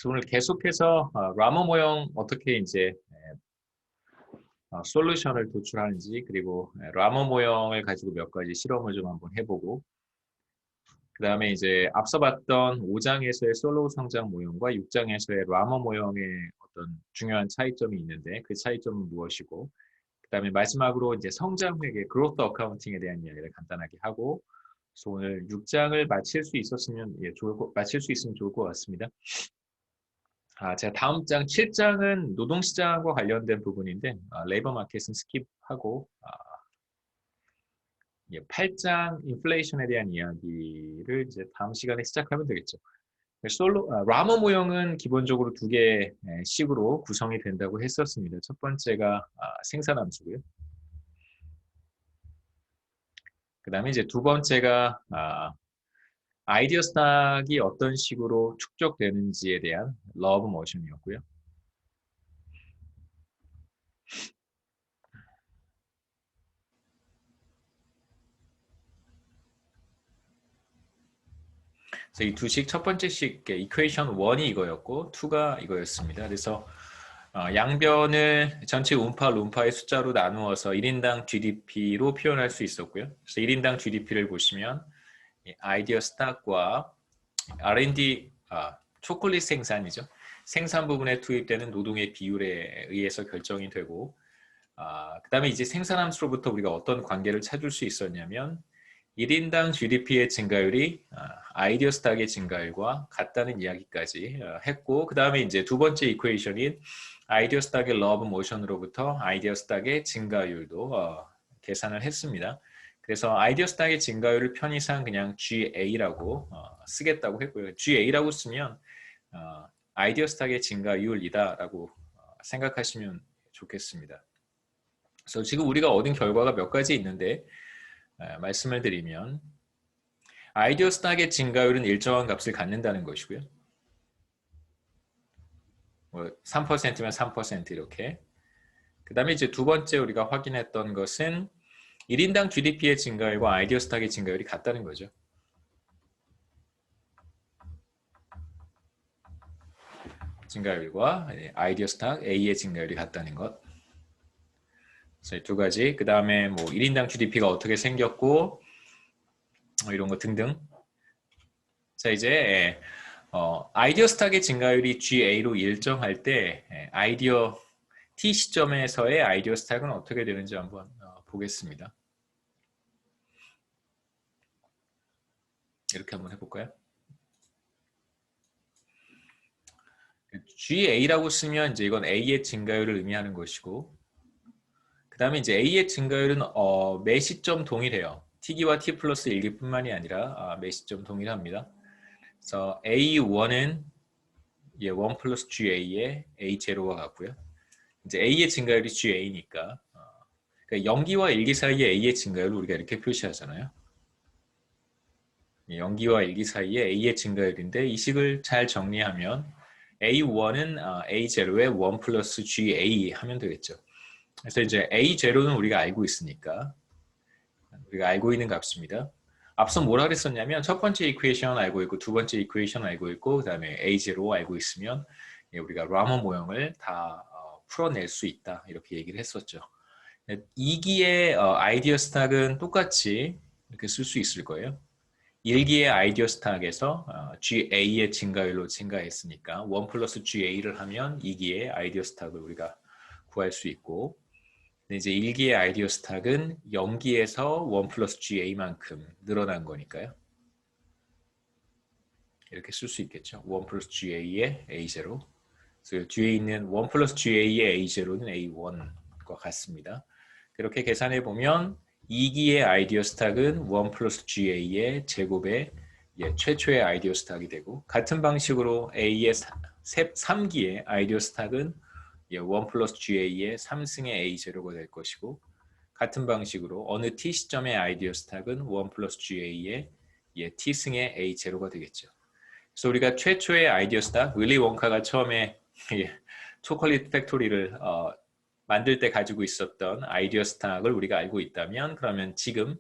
그래서 오늘 계속해서 라모 모형 어떻게 이제 솔루션을 도출하는지, 그리고 라모 모형을 가지고 몇 가지 실험을 좀 한번 해보고, 그 다음에 이제 앞서 봤던 5장에서의 솔로우 성장 모형과 6장에서의 라모 모형의 어떤 중요한 차이점이 있는데 그 차이점은 무엇이고, 그 다음에 마지막으로 이제 성장 회계, 그로스 어카운팅에 대한 이야기를 간단하게 하고, 그래서 오늘 6장을 마칠 수 있으면 좋을 것 같습니다. 제가 다음 장 7장은 노동시장과 관련된 부분인데 레이버 마켓은 스킵하고 8장 인플레이션에 대한 이야기를 이제 다음 시간에 시작하면 되겠죠. 라모 모형은 기본적으로 두 개의 식으로 구성이 된다고 했었습니다. 첫 번째가 생산함수고요. 그 다음에 이제 두 번째가 아이디어 스탁이 어떤 식으로 축적되는지에 대한 러브 모션이었고요. 그래서 이 두 식, 첫 번째 식 이퀘이션 1이 이거였고 2가 이거였습니다. 그래서 양변을 전체 운파, 룸파의 숫자로 나누어서 1인당 GDP로 표현할 수 있었고요. 그래서 1인당 GDP를 보시면 아이디어 스탁과 R&D, 초콜릿 생산이죠. 생산 부분에 투입되는 노동의 비율에 의해서 결정이 되고, 그 다음에 이제 생산함수로부터 우리가 어떤 관계를 찾을 수 있었냐면 1인당 GDP의 증가율이 아이디어 스탁의 증가율과 같다는 이야기까지 했고, 그 다음에 이제 두 번째 이퀘이션인 아이디어 스탁의 러브 모션으로부터 아이디어 스탁의 증가율도 계산을 했습니다. 그래서 아이디어 스탁의 증가율을 편의상 그냥 GA라고 쓰겠다고 했고요. GA라고 쓰면 아이디어 스탁의 증가율이다라고 생각하시면 좋겠습니다. 그래서 지금 우리가 얻은 결과가 몇 가지 있는데 말씀을 드리면 아이디어 스탁의 증가율은 일정한 값을 갖는다는 것이고요. 3%면 3% 이렇게. 그 다음에 이제 두 번째 우리가 확인했던 것은 1인당 GDP의 증가율과 아이디어 스탁의 증가율이 같다는 거죠. 증가율과 아이디어 스탁 A의 증가율이 같다는 것. 그래서 두 가지. 그 다음에 뭐 1인당 GDP가 어떻게 생겼고 이런 거 등등. 자, 이제 아이디어 스탁의 증가율이 GA로 일정할 때 아이디어 T 시점에서의 아이디어 스탁은 어떻게 되는지 한번 보겠습니다. 이렇게 한번 해볼까요? GA라고 쓰면 이제 이건 A의 증가율을 의미하는 것이고, 그 다음에 이제 A의 증가율은 매 시점 동일해요. T기와 T 플러스 1기뿐만이 아니라 매 시점 동일합니다. 그래서 A1은 1 플러스 GA의 A0와 같고요. 이제 A의 증가율이 GA니까 그러니까 0기와 1기 사이의 A의 증가율을 우리가 이렇게 표시하잖아요. 0기와 1기 사이의 A의 증가율인데 이 식을 잘 정리하면 A1은 A0의 1 플러스 GA 하면 되겠죠. 그래서 이제 A0는 우리가 알고 있으니까 우리가 알고 있는 값입니다. 앞서 뭐라 그랬었냐면 첫 번째 이퀘이션 알고 있고 두 번째 이퀘이션 알고 있고 그 다음에 A0 알고 있으면 우리가 라모 모형을 다 풀어낼 수 있다 이렇게 얘기를 했었죠. 2기의 아이디어 스탁은 똑같이 이렇게 쓸 수 있을 거예요. 1기의 아이디어 스탁에서 GA의 증가율로 증가했으니까 1 플러스 GA를 하면 2기의 아이디어 스탁을 우리가 구할 수 있고, 근데 이제 1기의 아이디어 스탁은 0기에서 1 플러스 GA만큼 늘어난 거니까요. 이렇게 쓸 수 있겠죠. 1 플러스 GA의 A0. 그래서 뒤에 있는 1 플러스 GA의 A0는 A1과 같습니다. 이렇게 계산해 보면 2기의 아이디어 스탁은 1 플러스 GA의 제곱의 최초의 아이디어 스탁이 되고, 같은 방식으로 A의 3기의 아이디어 스탁은 1 플러스 GA의 3승의 A0가 될 것이고, 같은 방식으로 어느 T 시점의 아이디어 스탁은 1 플러스 GA의 T승의 A0가 되겠죠. 그래서 우리가 최초의 아이디어 스탁, 윌리 원카가 처음에 초콜릿 팩토리를 만들 때 가지고 있었던 아이디어 스탁을 우리가 알고 있다면, 그러면 지금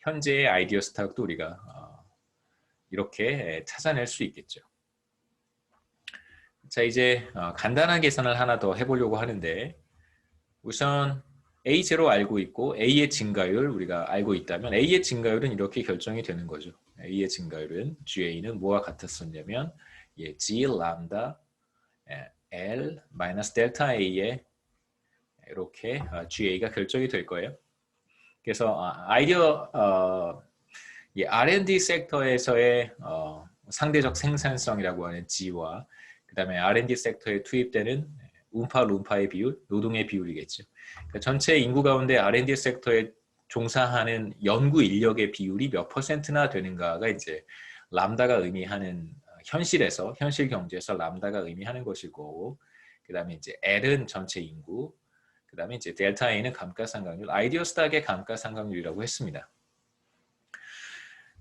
현재의 아이디어 스탁도 우리가 이렇게 찾아낼 수 있겠죠. 자, 이제 간단한 계산을 하나 더 해보려고 하는데 우선 A0 알고 있고 A의 증가율 우리가 알고 있다면 A의 증가율은 이렇게 결정이 되는 거죠. A의 증가율은 GA는 뭐와 같았었냐면 G 람다 L 마이너스 델타 A에 이렇게 GA가 결정이 될 거예요. 그래서 R&D 섹터에서의 상대적 생산성이라고 하는 G와 그 다음에 R&D 섹터에 투입되는 운파, 룸파의 비율, 노동의 비율이겠죠. 그러니까 전체 인구 가운데 R&D 섹터에 종사하는 연구 인력의 비율이 몇 퍼센트나 되는가가 이제 람다가 의미하는 현실에서 현실 경제에서 람다가 의미하는 것이고, 그 다음에 이제 L은 전체 인구, 그 다음에 이제 델타 A는 감가상각률, 아이디어 스탁의 감가상각률이라고 했습니다.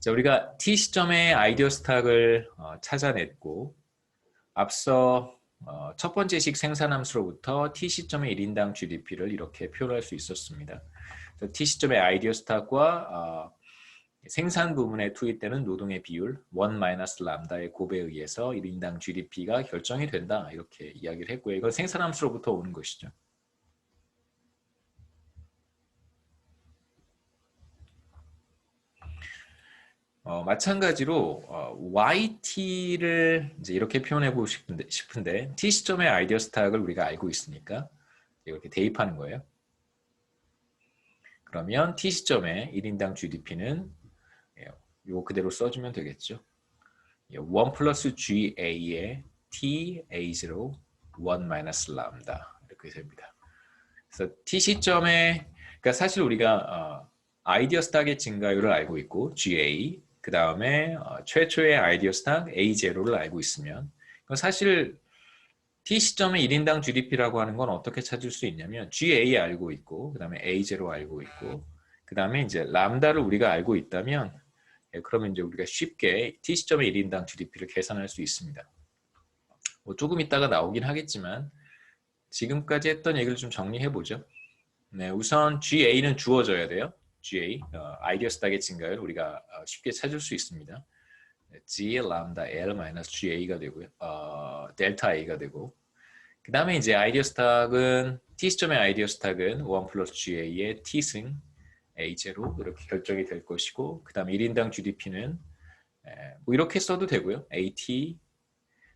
자, 우리가 T 시점의 아이디어 스탁을 찾아냈고 앞서 첫 번째 식 생산함수로부터 T 시점의 1인당 GDP를 이렇게 표현할 수 있었습니다. T 시점의 아이디어 스탁과 생산 부분에 투입되는 노동의 비율 1 람다의 곱에 의해서 1인당 GDP가 결정이 된다 이렇게 이야기를 했고요. 이건 생산함수로부터 오는 것이죠. 마찬가지로 YT를 이제 이렇게 표현해 보고 싶은데 T 시점의 아이디어 스탁을 우리가 알고 있으니까 이렇게 대입하는 거예요. 그러면 T 시점의 1인당 GDP는 이거 그대로 써주면 되겠죠. 1 플러스 GA의 T A0 1 마이너스 람다 이렇게 됩니다. 그래서 T 시점에 그러니까 사실 우리가 아이디어 스탁의 증가율을 알고 있고 GA 그 다음에 최초의 아이디어 스탁 A0를 알고 있으면 사실 T 시점의 1인당 GDP라고 하는 건 어떻게 찾을 수 있냐면 GA 알고 있고 그 다음에 A0 알고 있고 그 다음에 이제 람다를 우리가 알고 있다면 그러면 이제 우리가 쉽게 T 시점의 1인당 GDP를 계산할 수 있습니다. 뭐 조금 있다가 나오긴 하겠지만 지금까지 했던 얘기를 좀 정리해 보죠. 네, 우선 GA는 주어져야 돼요. GA, 아이디어 스탁의 증가율 우리가 쉽게 찾을 수 있습니다. G 람다 L 마이너스 GA가 되고요. 델타 A가 되고 그 다음에 이제 아이디어 스탁은 T 시점의 아이디어 스탁은 1 플러스 GA의 T승 A0 이렇게 결정이 될 것이고 그 다음에 1인당 GDP는 뭐 이렇게 써도 되고요. AT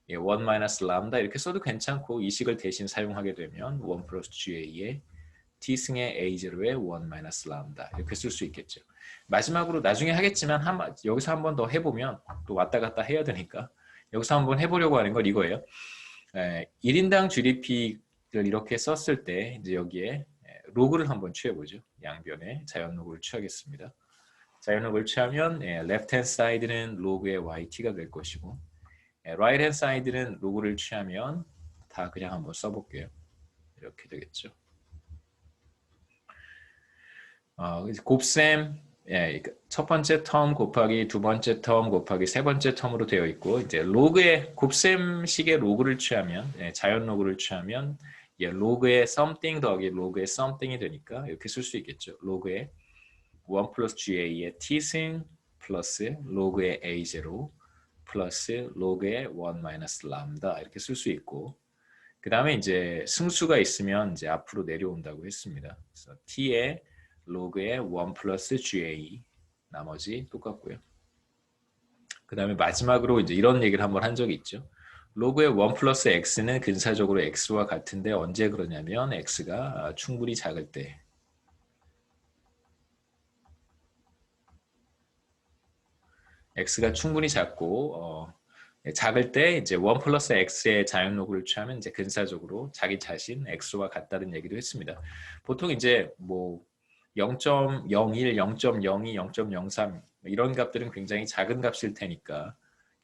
1 마이너스 람다 이렇게 써도 괜찮고 이 식을 대신 사용하게 되면 1 플러스 GA의 T승의 A0의 1 마이너스 람다 이렇게 쓸 수 있겠죠. 마지막으로 나중에 하겠지만 여기서 한 번 더 해보면 또 왔다 갔다 해야 되니까 여기서 한번 해보려고 하는 건 이거예요. 1인당 GDP를 이렇게 썼을 때 이제 여기에 로그를 한번 취해보죠. 양변에 자연 로그를 취하겠습니다. 자연 로그를 취하면 left hand side는 로그의 YT가 될 것이고 right hand side는 로그를 취하면 다 그냥 한번 써볼게요. 이렇게 되겠죠. 곱셈 첫 번째 텀 곱하기 두 번째 텀 곱하기 세 번째 텀으로 되어 있고 이제 로그의 곱셈식의 로그를 취하면 자연 로그를 취하면 로그의 something 더하기 로그의 something이 되니까 이렇게 쓸 수 있겠죠. 로그의 1 플러스 GA의 T승 플러스 로그의 A0 플러스 로그의 1 마이너스 람다 이렇게 쓸 수 있고 그 다음에 이제 승수가 있으면 이제 앞으로 내려온다고 했습니다. 그래서 T의 로그의 1 플러스 GA 나머지 똑같고요. 그 다음에 마지막으로 이제 이런 얘기를 한번 한 적이 있죠. 로그의 1 플러스 X는 근사적으로 X와 같은데 언제 그러냐면 X가 충분히 작을 때 X가 충분히 작고 작을 때 이제 1 플러스 X의 자연 로그를 취하면 이제 근사적으로 자기 자신 X와 같다는 얘기도 했습니다. 보통 이제 뭐 0.01, 0.02, 0.03 이런 값들은 굉장히 작은 값일 테니까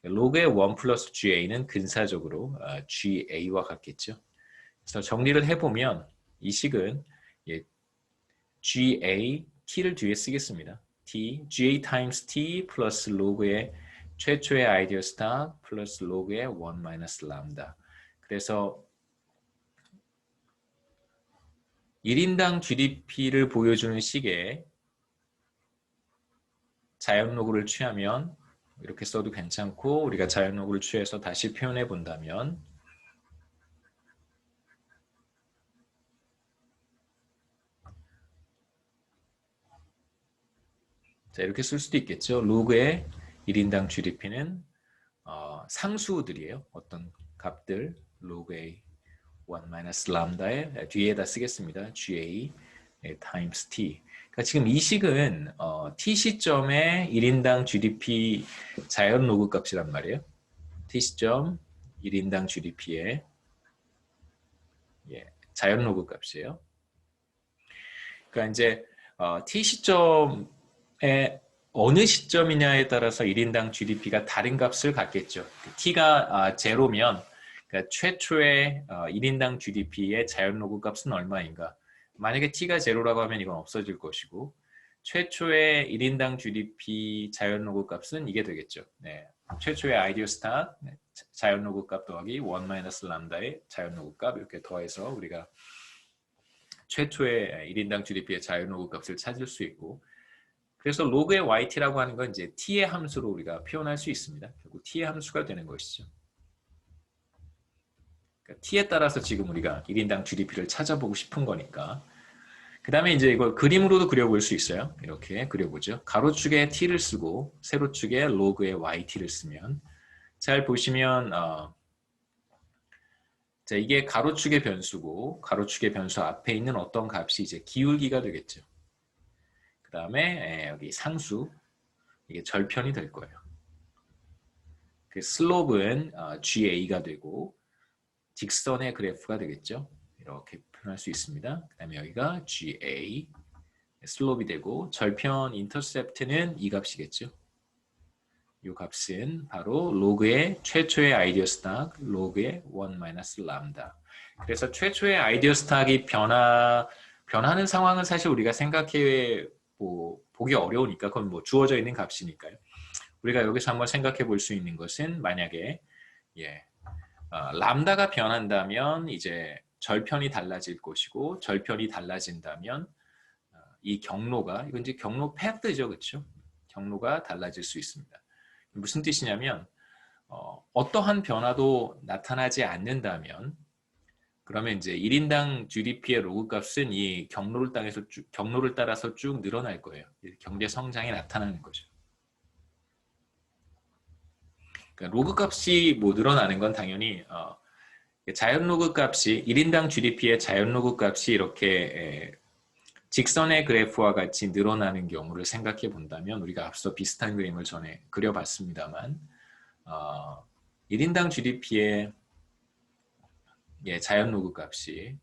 로그의 1 플러스 GA는 근사적으로 GA와 같겠죠. 그래서 정리를 해보면 이 식은 GA, T를 뒤에 쓰겠습니다. T, GA times T 플러스 로그의 최초의 아이디어 스탁 플러스 로그의 1 마이너스 람다. 그래서 1인당 GDP를 보여주는 식에 자연 로그를 취하면 이렇게 써도 괜찮고 우리가 자연 로그를 취해서 다시 표현해 본다면 자, 이렇게 쓸 수도 있겠죠. 로그의 1인당 GDP는 상수들이에요. 어떤 값들 로그의 1 마이너스 람다의 뒤에다 쓰겠습니다. GA times T. 그러니까 지금 이 식은 T 시점의 1인당 GDP 자연 로그 값이란 말이에요. T 시점 1인당 GDP의 자연 로그 값이에요. 그러니까 이제 T 시점에 어느 시점이냐에 따라서 1인당 GDP가 다른 값을 갖겠죠. T가 제로면 그러니까 최초의 1인당 GDP의 자연 로그 값은 얼마인가? 만약에 T가 제로라고 하면 이건 없어질 것이고 최초의 1인당 GDP 자연 로그 값은 이게 되겠죠. 네. 최초의 아이디어 스타 자연 로그 값 더하기 1 마이너스 람다의 자연 로그 값 이렇게 더해서 우리가 최초의 1인당 GDP의 자연 로그 값을 찾을 수 있고 그래서 로그의 yt라고 하는 건 이제 t의 함수로 우리가 표현할 수 있습니다. 결국 t의 함수가 되는 것이죠. 그러니까 t에 따라서 지금 우리가 1인당 GDP를 찾아보고 싶은 거니까 그 다음에 이제 이걸 그림으로도 그려볼 수 있어요. 이렇게 그려보죠. 가로축에 t를 쓰고 세로축에 로그의 yt를 쓰면 잘 보시면 자, 이게 가로축의 변수고 가로축의 변수 앞에 있는 어떤 값이 이제 기울기가 되겠죠. 그 다음에 여기 상수 이게 절편이 될 거예요. 그 슬롭은 GA가 되고 직선의 그래프가 되겠죠. 이렇게 표현할 수 있습니다. 그 다음에 여기가 GA 슬롭이 되고 절편 인터셉트는 이 값이겠죠. 이 값은 바로 로그의 최초의 아이디어 스탁 로그의 1 마이너스 람다. 그래서 최초의 아이디어 스탁이 변하는 상황은 사실 우리가 생각해 보기 어려우니까 그건 뭐 주어져 있는 값이니까요. 우리가 여기서 한번 생각해 볼 수 있는 것은 만약에 람다가 변한다면 이제 절편이 달라질 것이고 절편이 달라진다면 이 경로가 이건 이제 경로 패드죠, 그렇죠? 경로가 달라질 수 있습니다. 무슨 뜻이냐면 어떠한 변화도 나타나지 않는다면 그러면 이제 1인당 GDP의 로그 값은 이 경로를 따라서 쭉 늘어날 거예요. 경제 성장이 나타나는 거죠. 그러니까 로그 값이 뭐 늘어나는 건 당연히 자연 로그 값이 1인당 GDP의 자연 로그 값이 이렇게 직선의 그래프와 같이 늘어나는 경우를 생각해 본다면 우리가 앞서 비슷한 그림을 전에 그려봤습니다만 1인당 GDP의 자연 로그 값이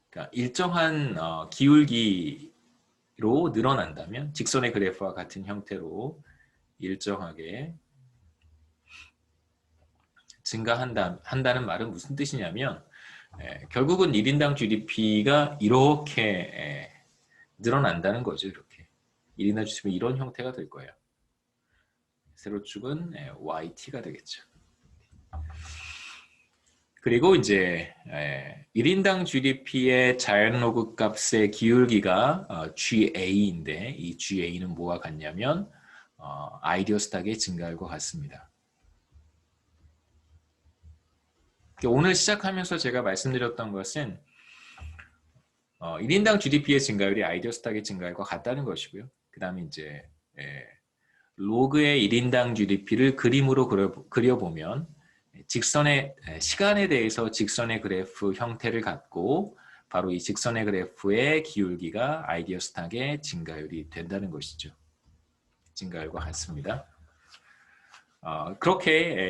그러니까 일정한 기울기로 늘어난다면 직선의 그래프와 같은 형태로 일정하게 증가한다는 말은 무슨 뜻이냐면 결국은 1인당 GDP가 이렇게 늘어난다는 거죠. 이렇게 1인당 GDP는 이런 형태가 될 거예요. 세로축은 YT가 되겠죠. 그리고 이제 1인당 GDP의 자연 로그 값의 기울기가 GA인데 이 GA는 뭐와 같냐면 아이디어 스탁의 증가율과 같습니다. 오늘 시작하면서 제가 말씀드렸던 것은 1인당 GDP의 증가율이 아이디어 스탁의 증가율과 같다는 것이고요. 그 다음에 이제 로그의 1인당 GDP를 그림으로 그려보면 직선의 시간에 대해서 직선의 그래프 형태를 갖고 바로 이 직선의 그래프의 기울기가 아이디어 스탁의 증가율이 된다는 것이죠. 증가율과 같습니다.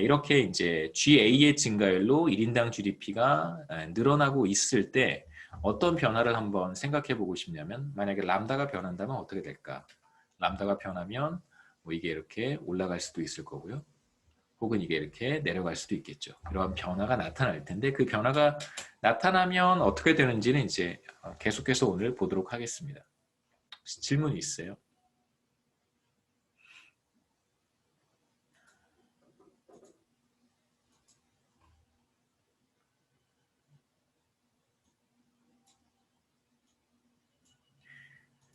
이렇게 이제 GA의 증가율로 1인당 GDP가 늘어나고 있을 때 어떤 변화를 한번 생각해 보고 싶냐면 만약에 람다가 변한다면 어떻게 될까? 람다가 변하면 뭐 이게 이렇게 올라갈 수도 있을 거고요. 혹은 이게 이렇게 내려갈 수도 있겠죠. 이런 변화가 나타날 텐데 그 변화가 나타나면 어떻게 되는지는 이제 계속해서 오늘 보도록 하겠습니다. 혹시 질문이 있어요?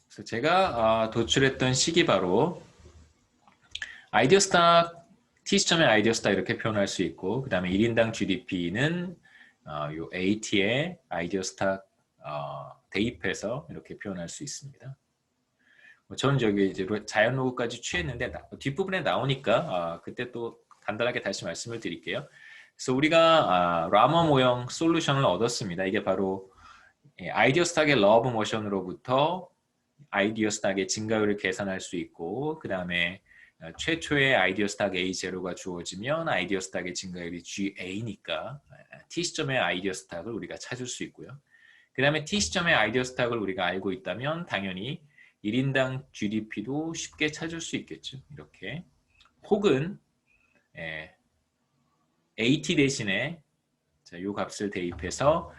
그래서 제가 도출했던 식이 바로 아이디어 스탁 T 시점의 아이디어 스탁 이렇게 표현할 수 있고 그 다음에 1인당 GDP는 요 AT의 아이디어 스탁 대입해서 이렇게 표현할 수 있습니다. 저는 저기 이제 자연 로그까지 취했는데 뒷부분에 나오니까 그때 또 간단하게 다시 말씀을 드릴게요. 그래서 우리가 라머 모형 솔루션을 얻었습니다. 이게 바로 아이디어 스탁의 러브 모션으로부터 아이디어 스탁의 증가율을 계산할 수 있고, 그 다음에 최초의 아이디어 스탁 A0가 주어지면 아이디어 스탁의 증가율이 GA니까 T시점의 아이디어 스탁을 우리가 찾을 수 있고요. 그 다음에 T시점의 아이디어 스탁을 우리가 알고 있다면 당연히 1인당 GDP도 쉽게 찾을 수 있겠죠. 이렇게. 혹은 AT 대신에 이 값을 대입해서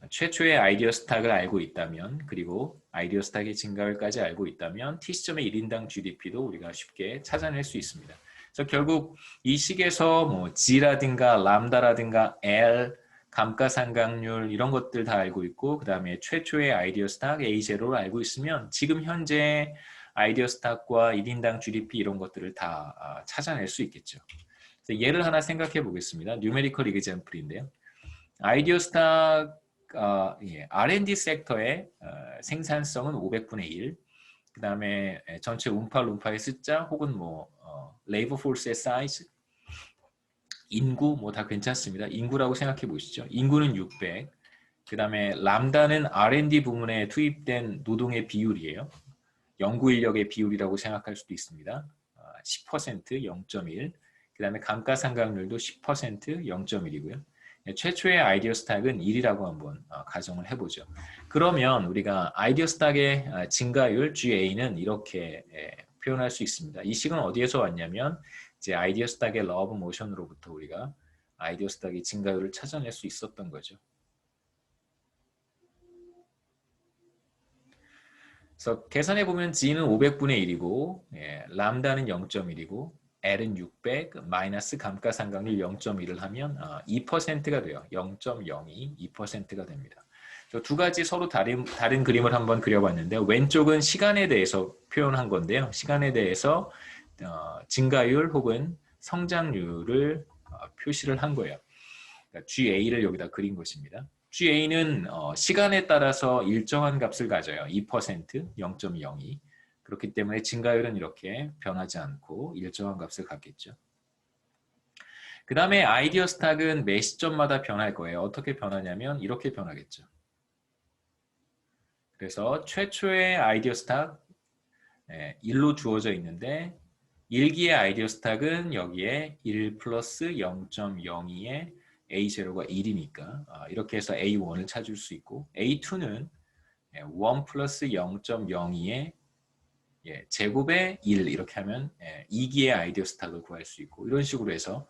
최초의 아이디어 스탁을 알고 있다면, 그리고 아이디어 스탁의 증가율까지 알고 있다면 T시점의 1인당 GDP도 우리가 쉽게 찾아낼 수 있습니다. 그래서 결국 이 식에서 뭐 G라든가 람다라든가 L, 감가상각률 이런 것들 다 알고 있고, 그 다음에 최초의 아이디어 스탁 A0를 알고 있으면 지금 현재 아이디어 스탁과 1인당 GDP 이런 것들을 다 찾아낼 수 있겠죠. 그래서 예를 하나 생각해 보겠습니다. 뉴메리컬 이그젬플인데요. 아이디어 스탁 R&D 섹터의 생산성은 500분의 1, 그 다음에 전체 운파, 룸파의 숫자, 혹은 뭐 레이버 포스의 사이즈, 인구 뭐 다 괜찮습니다. 인구라고 생각해 보시죠. 인구는 600, 그 다음에 람다는 R&D 부문에 투입된 노동의 비율이에요. 연구 인력의 비율이라고 생각할 수도 있습니다. 10%, 0.1, 그 다음에 감가상각률도 10%, 0.1이고요. 최초의 아이디어 스탁은 1이라고 한번 가정을 해보죠. 그러면 우리가 아이디어 스탁의 증가율 GA는 이렇게 표현할 수 있습니다. 이 식은 어디에서 왔냐면 이제 아이디어 스탁의 러브 모션으로부터 우리가 아이디어 스탁의 증가율을 찾아낼 수 있었던 거죠. 그래서 계산해 보면 G는 500분의 1이고 람다는 0.1이고 L은 600 마이너스 감가상각률 0.1을 하면 2%가 돼요. 0.02, 2%가 됩니다. 두 가지 서로 다른 그림을 한번 그려봤는데, 왼쪽은 시간에 대해서 표현한 건데요. 시간에 대해서 증가율 혹은 성장률을 표시를 한 거예요. 그러니까 GA를 여기다 그린 것입니다. GA는 시간에 따라서 일정한 값을 가져요. 2%, 0.02. 그렇기 때문에 증가율은 이렇게 변하지 않고 일정한 값을 갖겠죠. 그 다음에 아이디어 스탁은 매 시점마다 변할 거예요. 어떻게 변하냐면 이렇게 변하겠죠. 그래서 최초의 아이디어 스탁 1로 주어져 있는데 1기의 아이디어 스탁은 여기에 1 플러스 0.02에 A0가 1이니까 이렇게 해서 A1을 찾을 수 있고, A2는 1 플러스 0.02에 제곱에 1 이렇게 하면 2기의 아이디어 스탁을 구할 수 있고, 이런 식으로 해서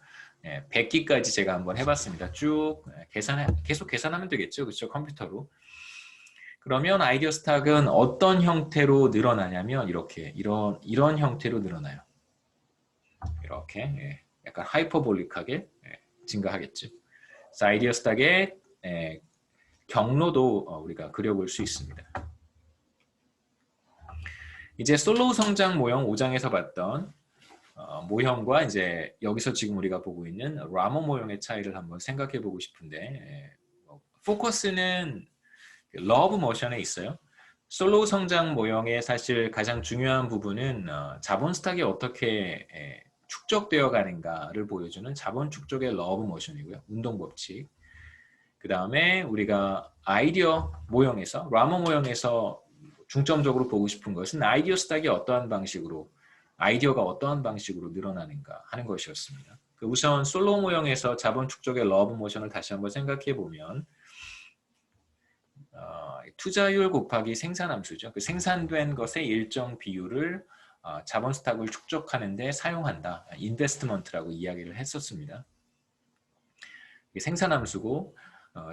100기까지 제가 한번 해봤습니다. 쭉 계속 계산하면 되겠죠. 그렇죠? 컴퓨터로. 그러면 아이디어 스탁은 어떤 형태로 늘어나냐면 이렇게 이런 형태로 늘어나요. 이렇게 약간 하이퍼볼릭하게 증가하겠죠. 그래서 아이디어 스탁의 경로도 우리가 그려볼 수 있습니다. 이제 솔로우 성장 모형 5장에서 봤던 모형과 이제 여기서 지금 우리가 보고 있는 라머 모형의 차이를 한번 생각해 보고 싶은데, 포커스는 러브 모션에 있어요. 솔로우 성장 모형의 사실 가장 중요한 부분은 자본 스탁이 어떻게 축적되어 가는가를 보여주는 자본 축적의 러브 모션이고요. 운동 법칙. 그 다음에 우리가 아이디어 모형에서, 라머 모형에서 중점적으로 보고 싶은 것은 아이디어 스탁이 어떠한 방식으로, 아이디어가 어떠한 방식으로 늘어나는가 하는 것이었습니다. 우선 솔로우 모형에서 자본 축적의 러브 모션을 다시 한번 생각해 보면 투자율 곱하기 생산함수죠. 그 생산된 것의 일정 비율을 자본 스탁을 축적하는 데 사용한다. 인베스트먼트라고 이야기를 했었습니다. 생산함수고,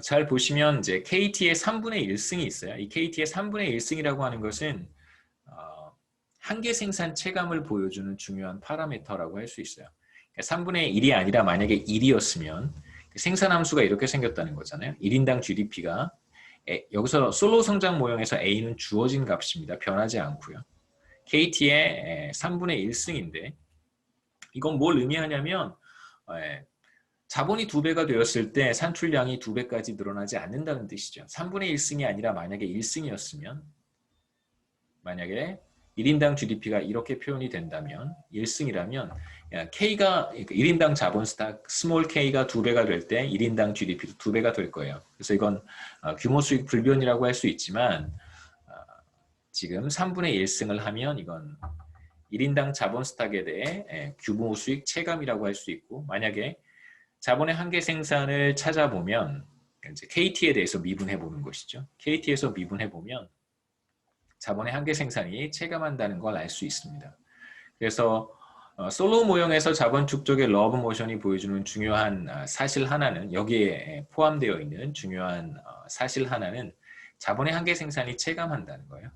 잘 보시면 이제 KT의 3분의 1승이 있어요. 이 KT의 3분의 1승이라고 하는 것은 한계 생산 체감을 보여주는 중요한 파라미터라고 할 수 있어요. 3분의 1이 아니라 만약에 1이었으면 생산함수가 이렇게 생겼다는 거잖아요. 1인당 GDP가 여기서 솔로 성장 모형에서 A는 주어진 값입니다. 변하지 않고요. KT의 3분의 1승인데 이건 뭘 의미하냐면 자본이 2배가 되었을 때 산출량이 2배까지 늘어나지 않는다는 뜻이죠. 3분의 1승이 아니라 만약에 1승이었으면, 만약에 1인당 GDP가 이렇게 표현이 된다면 1승이라면 K가 1인당 자본 스탁 스몰 K가 2배가 될 때 1인당 GDP도 2배가 될 거예요. 그래서 이건 규모 수익 불변이라고 할 수 있지만 지금 3분의 1승을 하면 이건 1인당 자본 스탁에 대해 규모 수익 체감이라고 할 수 있고, 만약에 자본의 한계 생산을 찾아보면 이제 KT에 대해서 미분해 보는 것이죠. KT에서 미분해 보면 자본의 한계 생산이 체감한다는 걸 알 수 있습니다. 그래서 솔로우 모형에서 자본 축적의 러브 모션이 보여주는 중요한 사실 하나는, 여기에 포함되어 있는 중요한 사실 하나는 자본의 한계 생산이 체감한다는 거예요.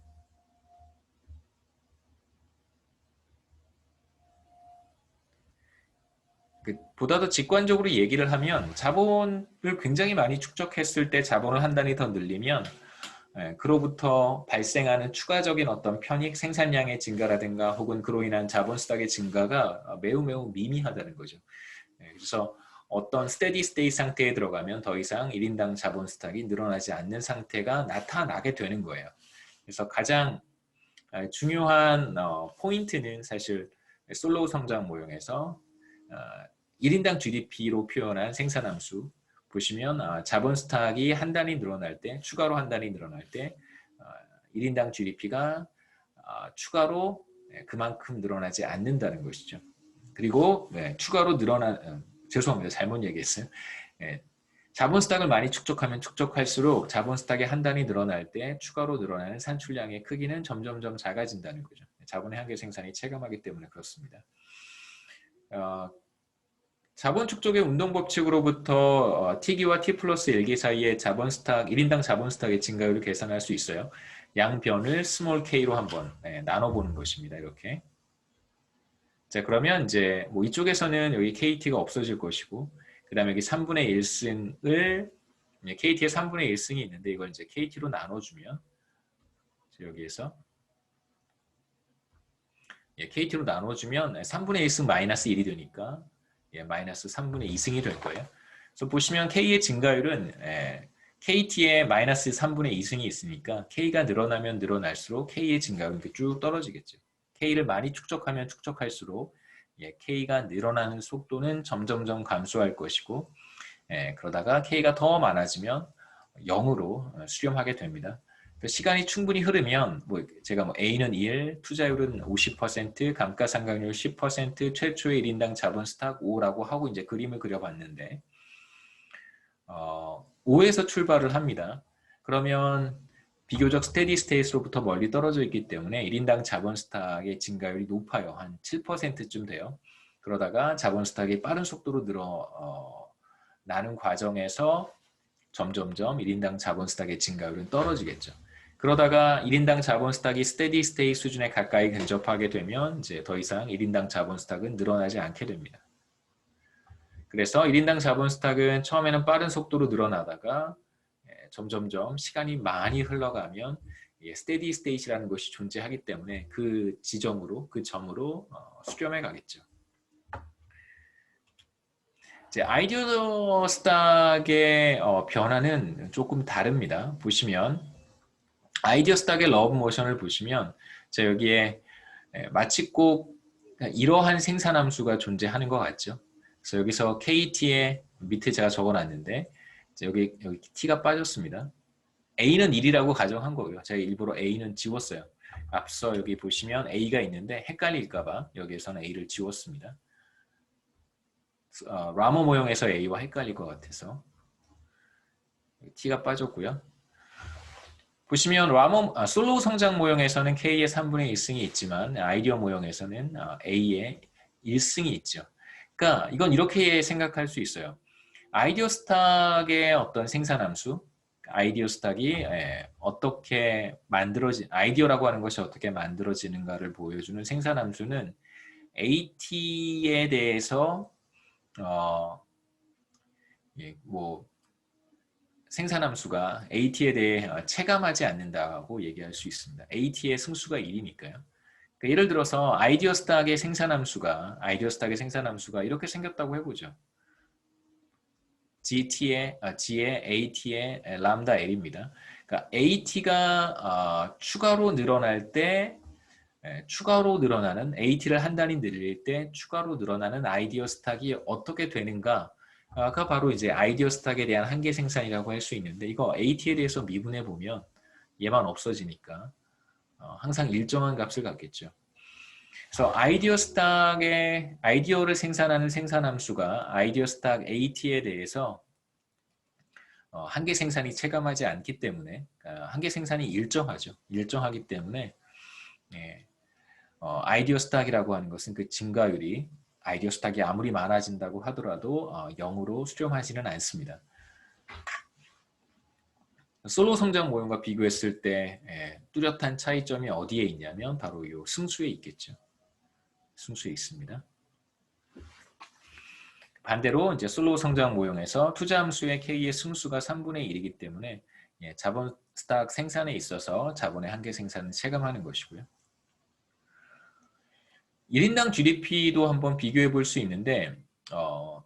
보다 더 직관적으로 얘기를 하면 자본을 굉장히 많이 축적했을 때 자본을 한 단위 더 늘리면 그로부터 발생하는 추가적인 어떤 편익, 생산량의 증가라든가 혹은 그로 인한 자본 스탁의 증가가 매우 미미하다는 거죠. 그래서 어떤 스테디 스테이트 상태에 들어가면 더 이상 1인당 자본 스탁이 늘어나지 않는 상태가 나타나게 되는 거예요. 그래서 가장 중요한 포인트는 사실 솔로우 성장 모형에서 1인당 GDP로 표현한 생산함수 보시면 자본 스탁이 한 단위 늘어날 때, 추가로 한 단위 늘어날 때 1인당 GDP가 추가로 그만큼 늘어나지 않는다는 것이죠. 그리고 추가로 죄송합니다. 잘못 얘기했어요. 자본 스탁을 많이 축적하면 축적할수록 자본 스탁이 한 단위 늘어날 때 추가로 늘어나는 산출량의 크기는 점점점 작아진다는 거죠. 자본의 한계 생산이 체감하기 때문에 그렇습니다. 자본 축적의 운동 법칙으로부터 T기와 T 플러스 1기 사이의 자본 스탁, 1인당 자본 스탁의 증가율을 계산할 수 있어요. 양변을 스몰 k로 한번 나눠보는 것입니다. 이렇게. 자, 그러면 이제 뭐 이쪽에서는 여기 KT가 없어질 것이고, 그 다음에 여기 3분의 1승을, KT의 3분의 1승이 있는데 이걸 이제 KT로 나눠주면, 여기에서 KT로 나눠주면 3분의 1승 마이너스 1이 되니까 마이너스 3분의 2승이 될 거예요. 그래서 보시면 K의 증가율은 KT에 마이너스 3분의 2승이 있으니까 K가 늘어나면 늘어날수록 K의 증가율은 이렇게 쭉 떨어지겠죠. K를 많이 축적하면 축적할수록 K가 늘어나는 속도는 점점점 감소할 것이고, 그러다가 K가 더 많아지면 0으로 수렴하게 됩니다. 시간이 충분히 흐르면 제가 A는 1, 투자율은 50%, 감가상각률 10%, 최초의 1인당 자본 스탁 5라고 하고 이제 그림을 그려봤는데 5에서 출발을 합니다. 그러면 비교적 스테디 스테이트로부터 멀리 떨어져 있기 때문에 1인당 자본 스탁의 증가율이 높아요. 한 7%쯤 돼요. 그러다가 자본 스탁이 빠른 속도로 늘어나는 과정에서 점점점 1인당 자본 스탁의 증가율은 떨어지겠죠. 그러다가 1인당 자본 스탁이 스테디 스테이트 수준에 가까이 근접하게 되면 이제 더 이상 1인당 자본 스탁은 늘어나지 않게 됩니다. 그래서 1인당 자본 스탁은 처음에는 빠른 속도로 늘어나다가 점점점 시간이 많이 흘러가면 스테디 스테이트라는 것이 존재하기 때문에 그 점으로 수렴해 가겠죠. 이제 아이디어 스탁의 변화는 조금 다릅니다. 보시면 아이디어 스탁의 러브 모션을 보시면 여기에 마치 꼭 이러한 생산함수가 존재하는 것 같죠. 그래서 여기서 KT의 밑에 제가 적어놨는데 여기 T가 빠졌습니다. A는 1이라고 가정한 거고요. 제가 일부러 A는 지웠어요. 앞서 여기 보시면 A가 있는데 헷갈릴까봐 여기에서는 A를 지웠습니다. 라모 모형에서 A와 헷갈릴 것 같아서 T가 빠졌고요. 보시면 솔로우 성장 모형에서는 K의 3분의 1승이 있지만 아이디어 모형에서는 A의 1승이 있죠. 그러니까 이건 이렇게 생각할 수 있어요. 아이디어 스탁의 어떤 생산함수, 아이디어 스탁이 어떻게 아이디어라고 하는 것이 어떻게 만들어지는가를 보여주는 생산함수는 AT에 대해서 생산함수가 AT에 대해 체감하지 않는다고 얘기할 수 있습니다. AT의 승수가 1이니까요. 그러니까 예를 들어서 아이디어 스탁의 생산함수가 이렇게 생겼다고 해보죠. G의 AT의 람다 L입니다. 그러니까 AT가 추가로 늘어날 때 추가로 늘어나는 AT를 한 단위 늘릴 때 추가로 늘어나는 아이디어 스탁이 어떻게 되는가가 바로 이제 아이디어 스탁에 대한 한계 생산이라고 할 수 있는데 이거 AT에 대해서 미분해 보면 얘만 없어지니까 항상 일정한 값을 갖겠죠. 그래서 아이디어 스탁의 아이디어를 생산하는 생산함수가 아이디어 스탁 AT에 대해서 한계 생산이 체감하지 않기 때문에 한계 생산이 일정하죠. 일정하기 때문에 예, 아이디어 스탁이라고 하는 것은 그 증가율이 아이디어 스탁이 아무리 많아진다고 하더라도 0으로 수렴하지는 않습니다. 솔로 성장 모형과 비교했을 때 뚜렷한 차이점이 어디에 있냐면 바로 이 승수에 있겠죠. 승수에 있습니다. 반대로 이제 솔로 성장 모형에서 투자 함수의 K의 승수가 3분의 1이기 때문에 자본 스탁 생산에 있어서 자본의 한계 생산을 체감하는 것이고요. 1인당 GDP도 한번 비교해 볼 수 있는데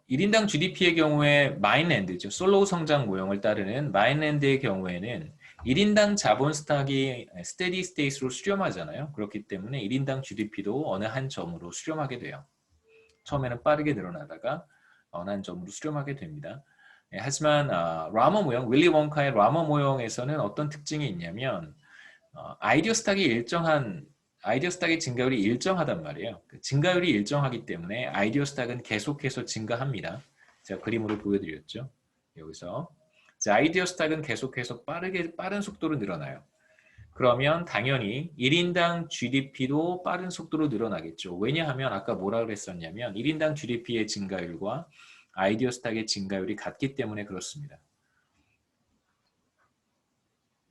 1인당 GDP의 경우에 마인랜드죠. 솔로 성장 모형을 따르는 마인랜드의 경우에는 1인당 자본 스탁이 스테디 스테이트로 수렴하잖아요. 그렇기 때문에 1인당 GDP도 어느 한 점으로 수렴하게 돼요. 처음에는 빠르게 늘어나다가 어느 한 점으로 수렴하게 됩니다. 하지만 라머 모형, 윌리 원카의 라머 모형에서는 어떤 특징이 있냐면 아이디어 스탁의 증가율이 일정하단 말이에요. 증가율이 일정하기 때문에 아이디어 스탁은 계속해서 증가합니다. 제가 그림으로 보여드렸죠. 여기서 아이디어 스탁은 계속해서 빠른 속도로 늘어나요. 그러면 당연히 1인당 GDP도 빠른 속도로 늘어나겠죠. 왜냐하면 아까 뭐라 그랬었냐면 1인당 GDP의 증가율과 아이디어 스탁의 증가율이 같기 때문에 그렇습니다.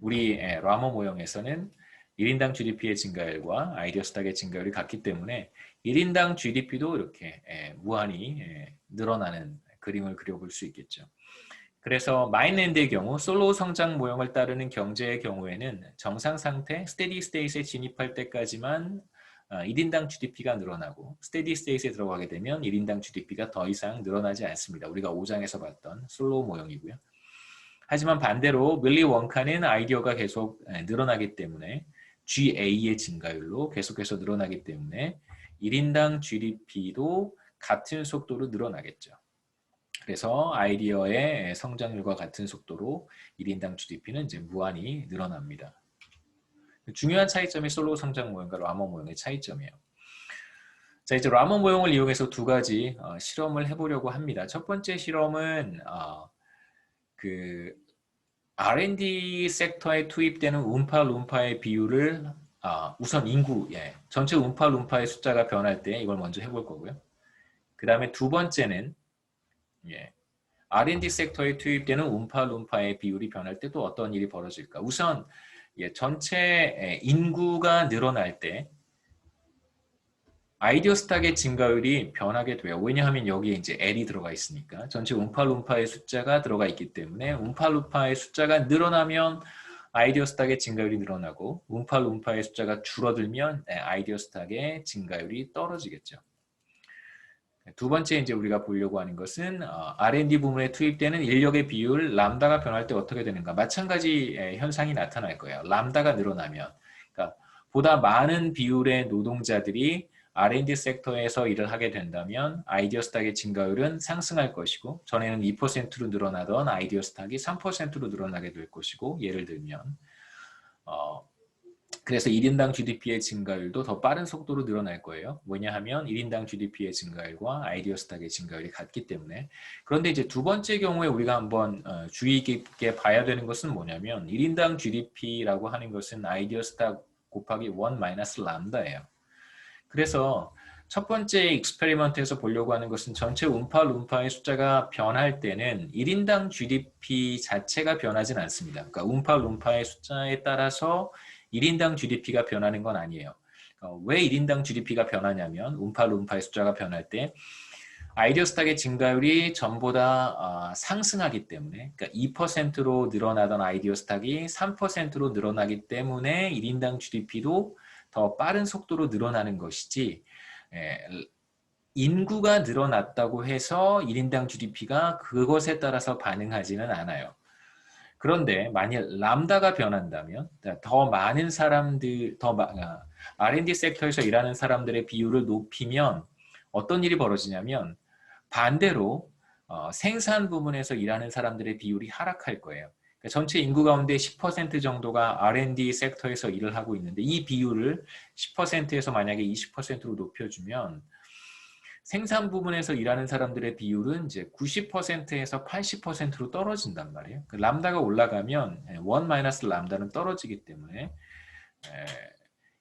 우리 라머 모형에서는 1인당 GDP의 증가율과 아이디어 스탁의 증가율이 같기 때문에 1인당 GDP도 이렇게 무한히 늘어나는 그림을 그려볼 수 있겠죠. 그래서 마인랜드의 경우 솔로 성장 모형을 따르는 경제의 경우에는 정상 상태, 스테디 스테이트에 진입할 때까지만 1인당 GDP가 늘어나고 스테디 스테이트에 들어가게 되면 1인당 GDP가 더 이상 늘어나지 않습니다. 우리가 5장에서 봤던 솔로 모형이고요. 하지만 반대로 윌리 원카는 아이디어가 계속 늘어나기 때문에 GA의 증가율로 계속해서 늘어나기 때문에 1인당 GDP도 같은 속도로 늘어나겠죠. 그래서 아이디어의 성장률과 같은 속도로 1인당 GDP는 이제 무한히 늘어납니다. 중요한 차이점이 솔로 성장 모형과 라머 모형의 차이점이에요. 자, 이제 라머 모형을 이용해서 두 가지 실험을 해보려고 합니다. 첫 번째 실험은 그 R&D 섹터에 투입되는 움파룸파의 비율을 우선 인구, 전체 움파룸파의 숫자가 변할 때 이걸 먼저 해볼 거고요. 그 다음에 두 번째는 R&D 섹터에 투입되는 움파룸파의 비율이 변할 때 또 어떤 일이 벌어질까? 우선 전체 인구가 늘어날 때 아이디어 스탁의 증가율이 변하게 돼요. 왜냐하면 여기에 이제 L이 들어가 있으니까 전체 움파룸파의 숫자가 들어가 있기 때문에 움파룸파의 숫자가 늘어나면 아이디어 스탁의 증가율이 늘어나고 움파룸파의 숫자가 줄어들면 아이디어 스탁의 증가율이 떨어지겠죠. 두 번째 이제 우리가 보려고 하는 것은 R&D 부문에 투입되는 인력의 비율 람다가 변할 때 어떻게 되는가. 마찬가지 현상이 나타날 거예요. 람다가 늘어나면 그러니까 보다 많은 비율의 노동자들이 R&D 섹터에서 일을 하게 된다면 아이디어 스탁의 증가율은 상승할 것이고 전에는 2%로 늘어나던 아이디어 스탁이 3%로 늘어나게 될 것이고 예를 들면 그래서 1인당 GDP의 증가율도 더 빠른 속도로 늘어날 거예요. 왜냐하면 1인당 GDP의 증가율과 아이디어 스탁의 증가율이 같기 때문에. 그런데 이제 두 번째 경우에 우리가 한번 주의 깊게 봐야 되는 것은 뭐냐면 1인당 GDP라고 하는 것은 아이디어 스탁 곱하기 1 마이너스 람다예요. 그래서 첫 번째 익스페리먼트에서 보려고 하는 것은 전체 움파룸파의 숫자가 변할 때는 1인당 GDP 자체가 변하진 않습니다. 그러니까 움파룸파의 숫자에 따라서 1인당 GDP가 변하는 건 아니에요. 왜 1인당 GDP가 변하냐면 움파룸파의 숫자가 변할 때 아이디어 스탁의 증가율이 전보다 상승하기 때문에 그러니까 2%로 늘어나던 아이디어 스탁이 3%로 늘어나기 때문에 1인당 GDP도 더 빠른 속도로 늘어나는 것이지 인구가 늘어났다고 해서 1인당 GDP가 그것에 따라서 반응하지는 않아요. 그런데 만약 람다가 변한다면 더 많은 사람들, R&D 섹터에서 일하는 사람들의 비율을 높이면 어떤 일이 벌어지냐면 반대로 생산 부문에서 일하는 사람들의 비율이 하락할 거예요. 그러니까 전체 인구 가운데 10% 정도가 R&D 섹터에서 일을 하고 있는데 이 비율을 10%에서 만약에 20%로 높여주면 생산 부문에서 일하는 사람들의 비율은 이제 90%에서 80%로 떨어진단 말이에요. 그 람다가 올라가면 1 마이너스 람다는 떨어지기 때문에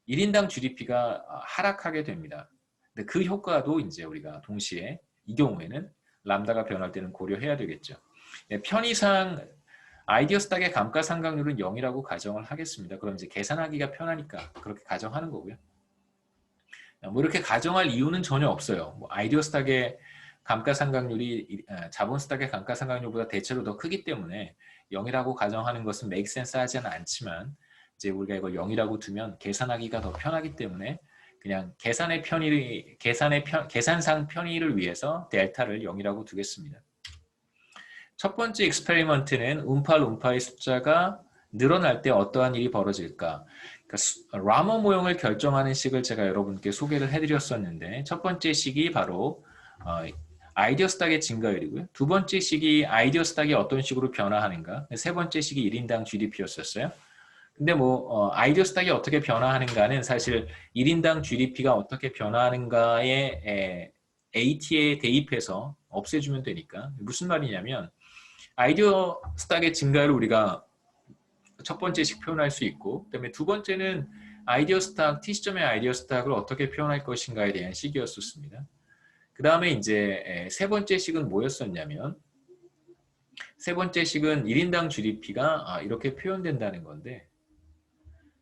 1인당 GDP가 하락하게 됩니다. 근데 그 효과도 이제 우리가 동시에 이 경우에는 람다가 변할 때는 고려해야 되겠죠. 편의상 아이디어 스탁의 감가상각률은 0이라고 가정을 하겠습니다. 그럼 이제 계산하기가 편하니까 그렇게 가정하는 거고요. 뭐 이렇게 가정할 이유는 전혀 없어요. 뭐 아이디어 스탁의 감가상각률이 자본 스탁의 감가상각률보다 대체로 더 크기 때문에 0이라고 가정하는 것은 make sense 하지는 않지만 이제 우리가 이걸 0이라고 두면 계산하기가 더 편하기 때문에 그냥 계산상 편의를 위해서 델타를 0이라고 두겠습니다. 첫 번째 익스페리먼트는 움파룸파의 숫자가 늘어날 때 어떠한 일이 벌어질까? 그러니까 라머 모형을 결정하는 식을 제가 여러분께 소개를 해드렸었는데 첫 번째 식이 바로 아이디어 스탁의 증가율이고요. 두 번째 식이 아이디어 스탁이 어떤 식으로 변화하는가. 세 번째 식이 1인당 GDP였었어요. 근데 뭐 아이디어 스탁이 어떻게 변화하는가는 사실 1인당 GDP가 어떻게 변화하는가에 AT에 대입해서 없애주면 되니까. 무슨 말이냐면 아이디어 스탁의 증가율을 우리가 첫 번째씩 표현할 수 있고 그다음에 두 번째는 아이디어 스탁, T시점의 아이디어 스탁을 어떻게 표현할 것인가에 대한 식이었었습니다. 그 다음에 이제 세 번째 식은 뭐였었냐면 세 번째 식은 1인당 GDP가 이렇게 표현된다는 건데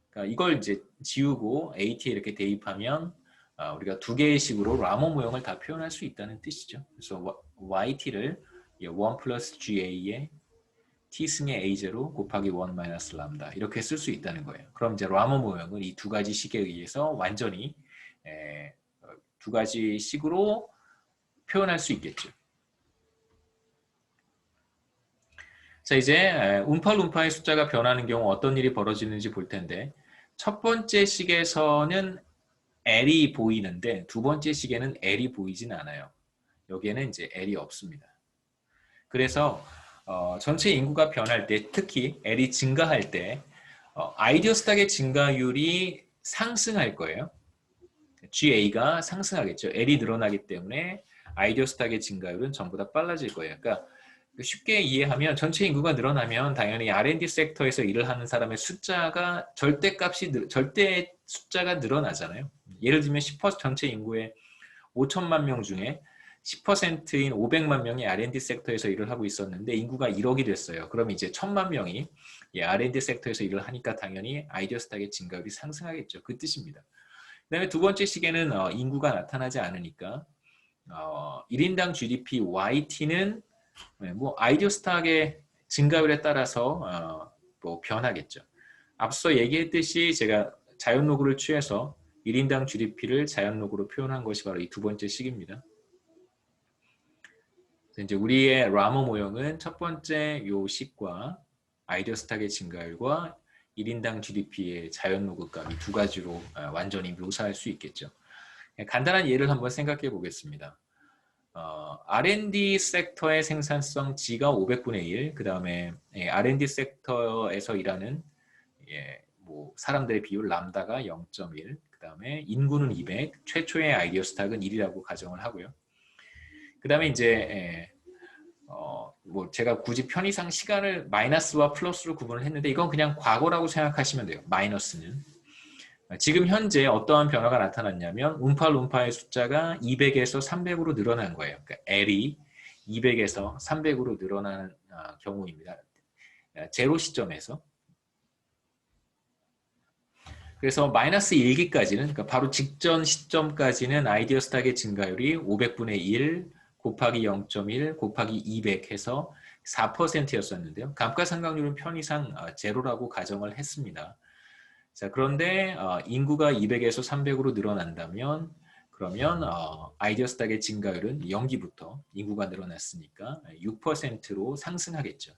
그러니까 이걸 이제 지우고 AT에 이렇게 대입하면 우리가 두 개의 식으로 라모 모형을 다 표현할 수 있다는 뜻이죠. 그래서 YT를 1 플러스 GA의 T승의 A0 곱하기 1 마이너스 람다 이렇게 쓸 수 있다는 거예요. 그럼 이제 라모 모형은 이 두 가지 식에 의해서 완전히 두 가지 식으로 표현할 수 있겠죠. 자, 이제 움파룸파의 숫자가 변하는 경우 어떤 일이 벌어지는지 볼 텐데 첫 번째 식에서는 L이 보이는데 두 번째 식에는 L이 보이진 않아요. 여기에는 이제 L이 없습니다. 그래서 전체 인구가 변할 때 특히 L이 증가할 때 아이디어 스탁의 증가율이 상승할 거예요. GA가 상승하겠죠. L이 늘어나기 때문에 아이디어 스탁의 증가율은 전부 다 빨라질 거예요. 그러니까 쉽게 이해하면 전체 인구가 늘어나면 당연히 R&D 섹터에서 일을 하는 사람의 숫자가 절대 숫자가 늘어나잖아요. 예를 들면 10% 전체 인구의 5천만 명 중에 10%인 500만 명이 R&D 섹터에서 일을 하고 있었는데 인구가 1억이 됐어요. 그럼 이제 1000만 명이 R&D 섹터에서 일을 하니까 당연히 아이디어 스탁의 증가율이 상승하겠죠. 그 뜻입니다. 그다음에 두 번째 시계는 인구가 나타나지 않으니까 1인당 GDP YT는 뭐 아이디어 스탁의 증가율에 따라서 뭐 변하겠죠. 앞서 얘기했듯이 제가 자연로그를 취해서 1인당 GDP를 자연로그로 표현한 것이 바로 이 두 번째 식입니다. 이제 우리의 라모 모형은 첫 번째 요 식과 아이디어 스탁의 증가율과 1인당 GDP의 자연로그 값 이 두 가지로 완전히 묘사할 수 있겠죠. 간단한 예를 한번 생각해 보겠습니다. R&D 섹터의 생산성 G가 500분의 1, 그 다음에 R&D 섹터에서 일하는 뭐 사람들의 비율 람다가 0.1, 그 다음에 인구는 200, 최초의 아이디어 스탁은 1이라고 가정을 하고요. 그 다음에 이제 뭐 제가 굳이 편의상 시간을 마이너스와 플러스로 구분을 했는데 이건 그냥 과거라고 생각하시면 돼요. 마이너스는. 지금 현재 어떠한 변화가 나타났냐면 움파룸파의 숫자가 200에서 300으로 늘어난 거예요. 그러니까 L이 200에서 300으로 늘어나는 경우입니다. 제로 시점에서. 그래서 마이너스 1기까지는 그러니까 바로 직전 시점까지는 아이디어 스탁의 증가율이 500분의 1 곱하기 0.1 곱하기 200 해서 4%였었는데요. 감가상각률은 편의상 제로라고 가정을 했습니다. 자, 그런데 인구가 200에서 300으로 늘어난다면 그러면 아이디어 스탁의 증가율은 0기부터 인구가 늘어났으니까 6%로 상승하겠죠.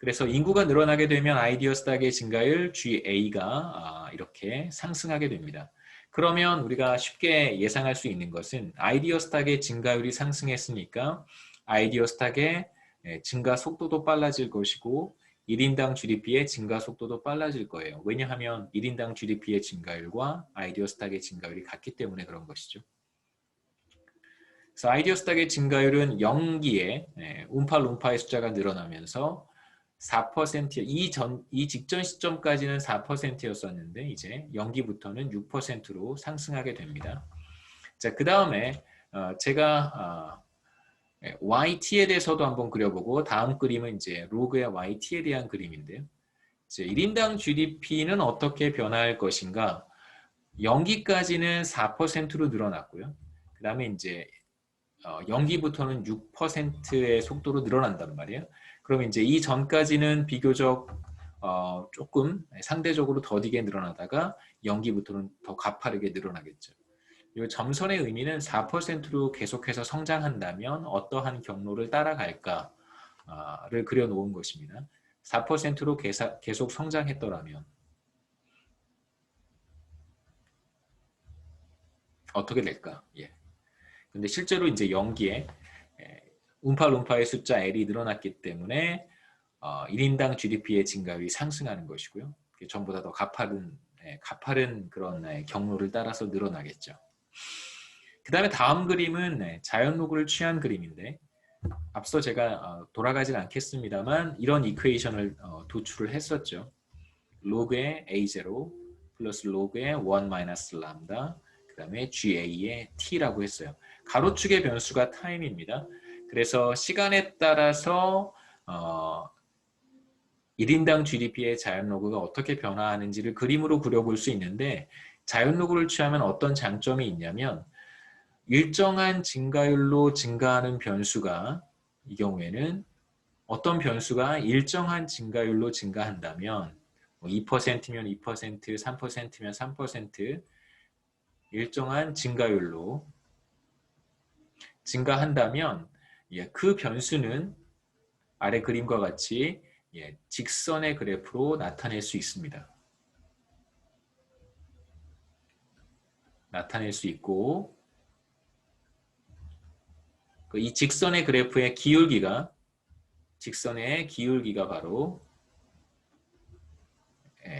그래서 인구가 늘어나게 되면 아이디어 스탁의 증가율 GA가 이렇게 상승하게 됩니다. 그러면 우리가 쉽게 예상할 수 있는 것은 아이디어 스탁의 증가율이 상승했으니까 아이디어 스탁의 증가 속도도 빨라질 것이고 1인당 GDP의 증가 속도도 빨라질 거예요. 왜냐하면 1인당 GDP의 증가율과 아이디어 스탁의 증가율이 같기 때문에 그런 것이죠. 그래서 아이디어 스탁의 증가율은 0기에 움파룸파의 숫자가 늘어나면서 4% 이 직전 시점까지는 4%였었는데 이제 0기부터는 6%로 상승하게 됩니다. 자, 그 다음에 제가 YT에 대해서도 한번 그려보고 다음 그림은 이제 로그의 YT에 대한 그림인데요. 이제 1인당 GDP는 어떻게 변할 것인가? 0기까지는 4%로 늘어났고요. 그 다음에 이제 0기부터는 6%의 속도로 늘어난단 말이에요. 그럼 이제 이 전까지는 비교적 조금 상대적으로 더디게 늘어나다가 0기부터는 더 가파르게 늘어나겠죠. 이 점선의 의미는 4%로 계속해서 성장한다면 어떠한 경로를 따라갈까를 그려놓은 것입니다. 4%로 계속 성장했더라면 어떻게 될까? 예. 근데 실제로 이제 0기에 움파룸파의 숫자 L이 늘어났기 때문에 1인당 GDP의 증가율이 상승하는 것이고요. 전보다 더 가파른 그런 경로를 따라서 늘어나겠죠. 그 다음에 다음 그림은 자연 로그를 취한 그림인데 앞서 제가 돌아가진 않겠습니다만 이런 이퀘이션을 도출을 했었죠. 로그의 A0 플러스 로그의 1 마이너스 람다 그 다음에 GA의 T라고 했어요. 가로축의 변수가 타임입니다. 그래서 시간에 따라서 1인당 GDP의 자연 로그가 어떻게 변화하는지를 그림으로 그려볼 수 있는데 자연 로그를 취하면 어떤 장점이 있냐면 일정한 증가율로 증가하는 변수가 이 경우에는 어떤 변수가 일정한 증가율로 증가한다면 2%면 2%, 3%면 3% 일정한 증가율로 증가한다면 그 변수는 아래 그림과 같이 직선의 그래프로 나타낼 수 있습니다. 나타낼 수 있고 이 직선의 그래프의 직선의 기울기가 바로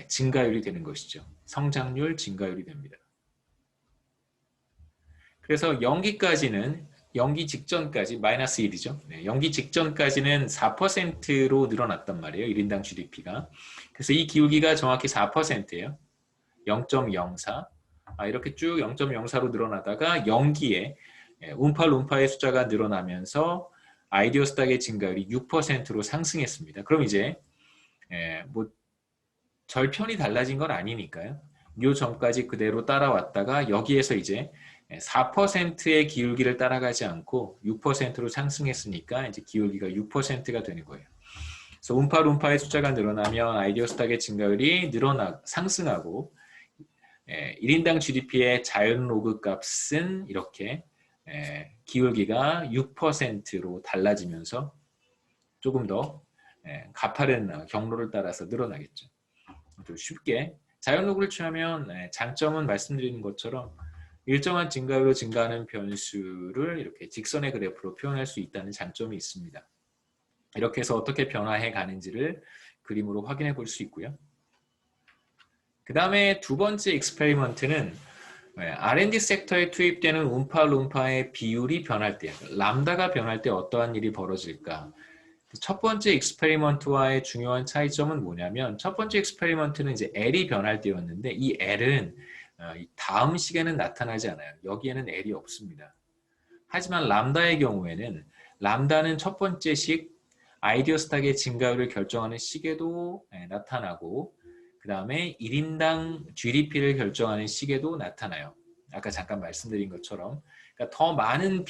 증가율이 되는 것이죠. 성장률 증가율이 됩니다. 그래서 0기 직전까지 마이너스 1이죠. 0기 직전까지는 4%로 늘어났단 말이에요. 1인당 GDP가. 그래서 이 기울기가 정확히 4%예요. 0.04. 이렇게 쭉 0.04로 늘어나다가 0기에 움파룸파의 숫자가 늘어나면서 아이디어 스탁의 증가율이 6%로 상승했습니다. 그럼 이제 뭐 절편이 달라진 건 아니니까요. 요 전까지 그대로 따라왔다가 여기에서 이제 4%의 기울기를 따라가지 않고 6%로 상승했으니까 이제 기울기가 6%가 되는 거예요. 그래서 움파룸파의 숫자가 늘어나면 아이디어 스탁의 증가율이 상승하고 1인당 GDP의 자연 로그 값은 이렇게 기울기가 6%로 달라지면서 조금 더 가파른 경로를 따라서 늘어나겠죠. 좀 쉽게 자연 로그를 취하면 장점은 말씀드리는 것처럼 일정한 증가율로 증가하는 변수를 이렇게 직선의 그래프로 표현할 수 있다는 장점이 있습니다. 이렇게 해서 어떻게 변화해 가는지를 그림으로 확인해 볼 수 있고요. 그 다음에 두 번째 익스페리먼트는 R&D 섹터에 투입되는 움파룸파의 비율이 변할 때, 람다가 변할 때 어떠한 일이 벌어질까? 첫 번째 익스페리먼트와의 중요한 차이점은 뭐냐면 첫 번째 익스페리먼트는 이제 L이 변할 때였는데 이 L은 다음 시계는 나타나지 않아요. 여기에는 L이 없습니다. 하지만 람다의 경우에는 람다는 첫 번째 식 아이디어 스탁의 증가율을 결정하는 시계도 나타나고 그 다음에 1인당 GDP를 결정하는 시계도 나타나요. 아까 잠깐 말씀드린 것처럼 그러니까 더 많은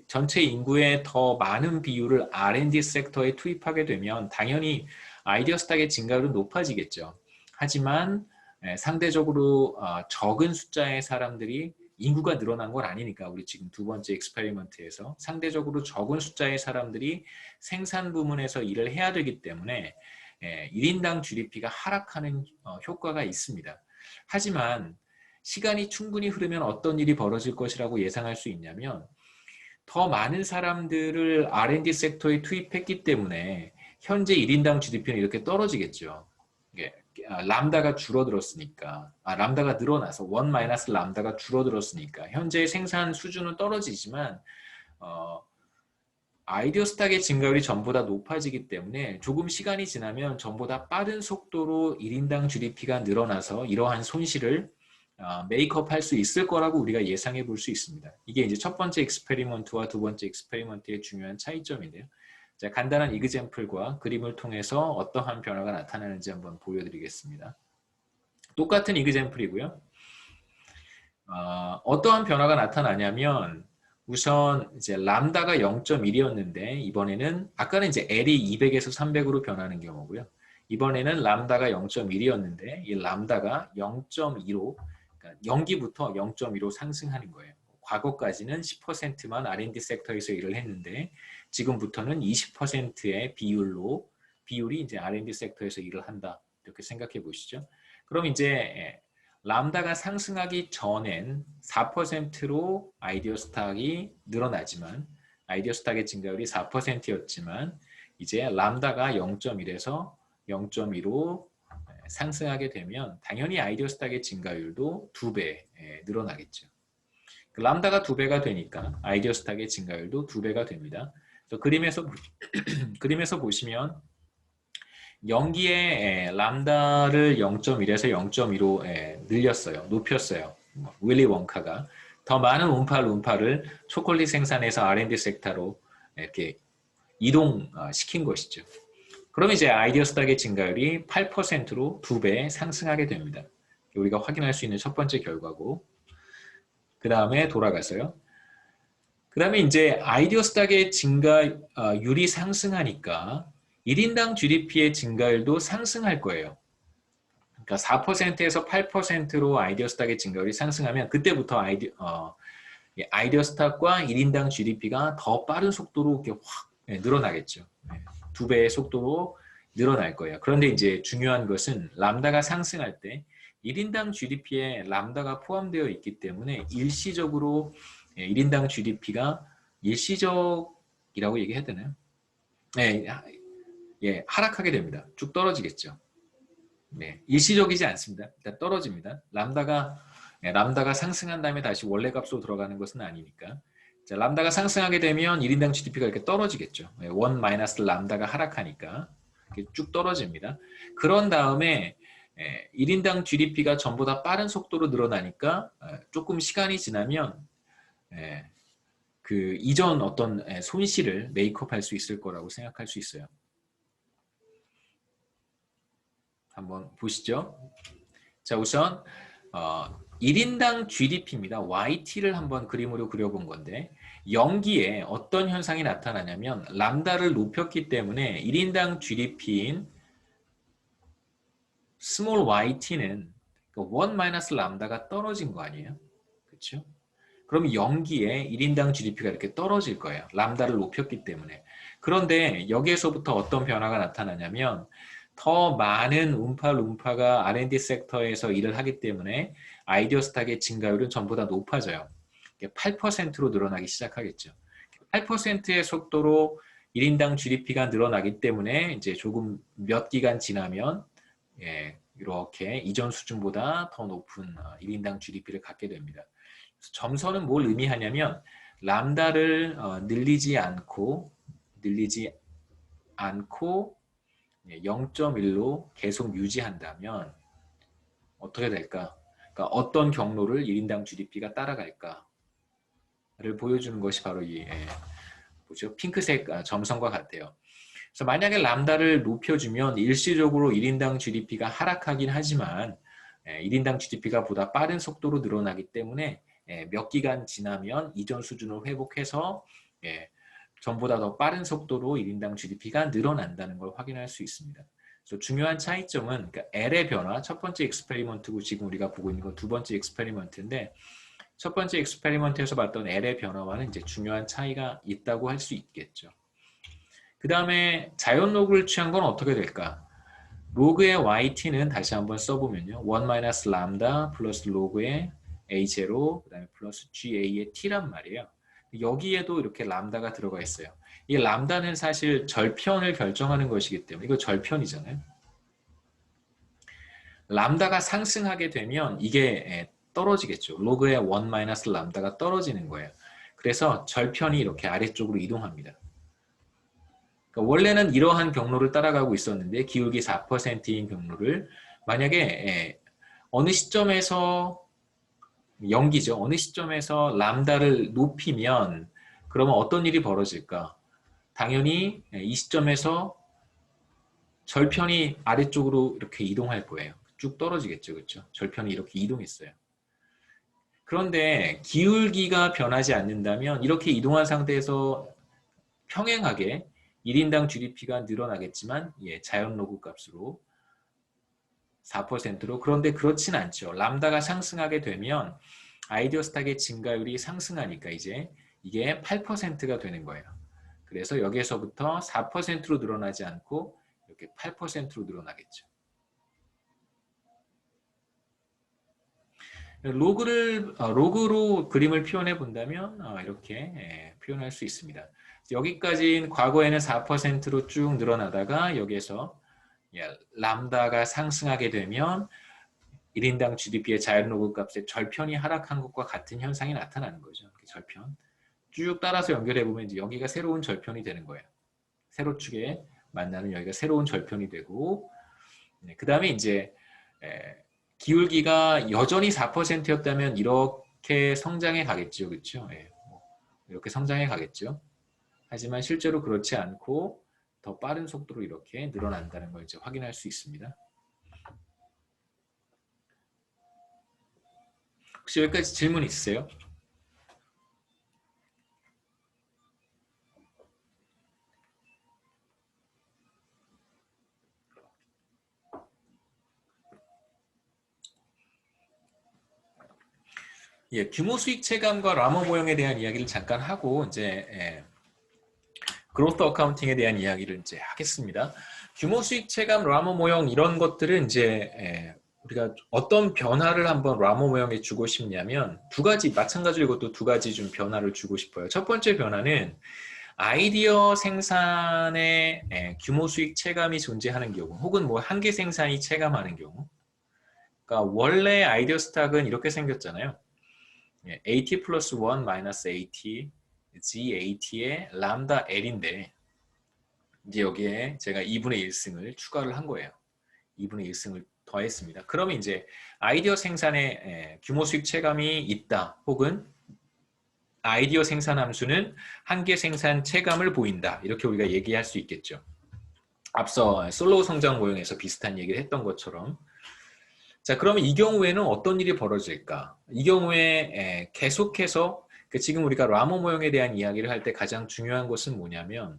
전체 인구의 더 많은 비율을 R&D 섹터에 투입하게 되면 당연히 아이디어 스탁의 증가율은 높아지겠죠. 하지만 상대적으로 적은 숫자의 사람들이 인구가 늘어난 건 아니니까 우리 지금 두 번째 익스페리먼트에서 상대적으로 적은 숫자의 사람들이 생산 부문에서 일을 해야 되기 때문에 1인당 GDP가 하락하는 효과가 있습니다. 하지만 시간이 충분히 흐르면 어떤 일이 벌어질 것이라고 예상할 수 있냐면 더 많은 사람들을 R&D 섹터에 투입했기 때문에 현재 1인당 GDP는 이렇게 떨어지겠죠. 람다가 줄어들었으니까, 람다가 늘어나서 원 마이너스 람다가 줄어들었으니까 현재 생산 수준은 떨어지지만 아이디어 스탁의 증가율이 전보다 높아지기 때문에 조금 시간이 지나면 전보다 빠른 속도로 1인당 GDP가 늘어나서 이러한 손실을 메이크업할 수 있을 거라고 우리가 예상해 볼 수 있습니다. 이게 이제 첫 번째 익스페리먼트와 두 번째 익스페리먼트의 중요한 차이점인데요. 자, 간단한 이그젬플과 그림을 통해서 어떠한 변화가 나타나는지 한번 보여드리겠습니다. 똑같은 이그젬플이고요. 어떠한 변화가 나타나냐면 우선 이제 람다가 0.1이었는데 이번에는 아까는 이제 L이 200에서 300으로 변하는 경우고요. 이번에는 람다가 0.1이었는데 이 람다가 0.2로 그러니까 0기부터 0.2로 상승하는 거예요. 과거까지는 10%만 R&D 섹터에서 일을 했는데 지금부터는 20%의 비율이 이제 R&D 섹터에서 일을 한다. 이렇게 생각해 보시죠. 그럼 이제 람다가 상승하기 전엔 4%로 아이디어 스탁이 늘어나지만 아이디어 스탁의 증가율이 4%였지만 이제 람다가 0.1에서 0.2로 상승하게 되면 당연히 아이디어 스탁의 증가율도 2배 늘어나겠죠. 람다가 2배가 되니까 아이디어 스탁의 증가율도 2배가 됩니다. 그림에서 보시면 연기의 람다를 0.1에서 0.2로 늘렸어요. 높였어요. 윌리 원카가 더 많은 움파룸파를 초콜릿 생산에서 R&D 섹터로 이렇게 이동시킨 것이죠. 그럼 이제 아이디어 스탁의 증가율이 8%로 2배 상승하게 됩니다. 우리가 확인할 수 있는 첫 번째 결과고 그 다음에 돌아가서요. 그 다음에 이제 아이디어 스탁의 증가율이 상승하니까 1인당 GDP의 증가율도 상승할 거예요. 그러니까 4%에서 8%로 아이디어 스탁의 증가율이 상승하면 그때부터 아이디어 스탁과 1인당 GDP가 더 빠른 속도로 이렇게 확 늘어나겠죠. 2배의 속도로 늘어날 거예요. 그런데 이제 중요한 것은 람다가 상승할 때 1인당 GDP에 람다가 포함되어 있기 때문에 일시적으로 1인당 GDP가 일시적이라고 얘기해야 되나요? 하락하게 됩니다. 쭉 떨어지겠죠. 일시적이지 않습니다. 일단 떨어집니다. 람다가 상승한 다음에 다시 원래 값으로 들어가는 것은 아니니까. 자, 람다가 상승하게 되면 1인당 GDP가 이렇게 떨어지겠죠. 원 마이너스 람다가 하락하니까 이렇게 쭉 떨어집니다. 그런 다음에 1인당 GDP가 전보다 빠른 속도로 늘어나니까 조금 시간이 지나면 그 이전 어떤 손실을 메이크업할 수 있을 거라고 생각할 수 있어요. 한번 보시죠. 자, 우선 1인당 GDP입니다. YT를 한번 그림으로 그려본 건데 연기에 어떤 현상이 나타나냐면 람다를 높였기 때문에 1인당 GDP인 스몰 yt는 1 마이너스 람다가 떨어진 거 아니에요? 그렇죠? 그럼 연기에 1인당 GDP가 이렇게 떨어질 거예요. 람다를 높였기 때문에. 그런데 여기에서부터 어떤 변화가 나타나냐면 더 많은 움파룸파가 R&D 섹터에서 일을 하기 때문에 아이디어 스탁의 증가율은 전보다 높아져요. 8%로 늘어나기 시작하겠죠. 8%의 속도로 1인당 GDP가 늘어나기 때문에 이제 조금 몇 기간 지나면 이렇게 이전 수준보다 더 높은 1인당 GDP를 갖게 됩니다. 점선은 뭘 의미하냐면 람다를 늘리지 않고 0.1로 계속 유지한다면 어떻게 될까? 그러니까 어떤 경로를 1인당 GDP가 따라갈까를 보여주는 것이 바로 이 뭐죠? 핑크색 점선과 같아요. 그래서 만약에 람다를 높여주면 일시적으로 1인당 GDP가 하락하긴 하지만 1인당 GDP가 보다 빠른 속도로 늘어나기 때문에 몇 기간 지나면 이전 수준을 회복해서 전보다 더 빠른 속도로 1인당 GDP가 늘어난다는 걸 확인할 수 있습니다. 그래서 중요한 차이점은 그러니까 L의 변화, 첫 번째 익스페리먼트고 지금 우리가 보고 있는 건 두 번째 익스페리먼트인데 첫 번째 익스페리먼트에서 봤던 L의 변화와는 이제 중요한 차이가 있다고 할 수 있겠죠. 그 다음에 자연 로그를 취한 건 어떻게 될까? 로그의 yt는 다시 한번 써보면요. 1 마이너스 람다 플러스 로그의 a0 그 다음에 플러스 ga의 t란 말이에요. 여기에도 이렇게 람다가 들어가 있어요. 이 람다는 사실 절편을 결정하는 것이기 때문에 이거 절편이잖아요. 람다가 상승하게 되면 이게 떨어지겠죠. 로그의 1 마이너스 람다가 떨어지는 거예요. 그래서 절편이 이렇게 아래쪽으로 이동합니다. 그러니까 원래는 이러한 경로를 따라가고 있었는데 기울기 4%인 경로를 만약에 어느 시점에서 연기죠. 어느 시점에서 람다를 높이면 그러면 어떤 일이 벌어질까? 당연히 이 시점에서 절편이 아래쪽으로 이렇게 이동할 거예요. 쭉 떨어지겠죠. 그렇죠? 절편이 이렇게 이동했어요. 그런데 기울기가 변하지 않는다면 이렇게 이동한 상태에서 평행하게 1인당 GDP가 늘어나겠지만 자연 로그 값으로 4%로 그런데 그렇진 않죠. 람다가 상승하게 되면 아이디어 스탁의 증가율이 상승하니까 이제 이게 8%가 되는 거예요. 그래서 여기에서부터 4%로 늘어나지 않고 이렇게 8%로 늘어나겠죠. 로그로 그림을 표현해 본다면 이렇게 표현할 수 있습니다. 여기까지는 과거에는 4%로 쭉 늘어나다가 여기에서 람다가 상승하게 되면 1인당 GDP의 자연 로그 값의 절편이 하락한 것과 같은 현상이 나타나는 거죠. 절편. 쭉 따라서 연결해 보면 이제 여기가 새로운 절편이 되는 거예요. 세로축에 만나는 여기가 새로운 절편이 되고, 그 다음에 이제 기울기가 여전히 4%였다면 이렇게 성장해 가겠죠, 그렇죠? 이렇게 성장해 가겠죠. 하지만 실제로 그렇지 않고 더 빠른 속도로 이렇게 늘어난다는 걸 이제 확인할 수 있습니다. 혹시 여기까지 질문 있으세요? 규모 수익 체감과 라모 모형에 대한 이야기를 잠깐 하고 이제 그로스 어카운팅에 대한 이야기를 이제 하겠습니다. 규모 수익 체감, 라모 모형 이런 것들은 이제 우리가 어떤 변화를 한번 라모 모형에 주고 싶냐면 두 가지 마찬가지로 이것도 두 가지 좀 변화를 주고 싶어요. 첫 번째 변화는 아이디어 생산에 규모 수익 체감이 존재하는 경우 혹은 뭐 한계 생산이 체감하는 경우 그러니까 원래 아이디어 스탁은 이렇게 생겼잖아요. AT 플러스 1 마이너스 AT GAT의 람다 L인데 이제 여기에 제가 2분의 1승을 추가를 한 거예요. 2분의 1승을 더했습니다. 그러면 이제 아이디어 생산에 규모 수익 체감이 있다 혹은 아이디어 생산 함수는 한계 생산 체감을 보인다. 이렇게 우리가 얘기할 수 있겠죠. 앞서 솔로우 성장 모형에서 비슷한 얘기를 했던 것처럼 자 그러면 이 경우에는 어떤 일이 벌어질까? 이 경우에 계속해서 지금 우리가 라모 모형에 대한 이야기를 할 때 가장 중요한 것은 뭐냐면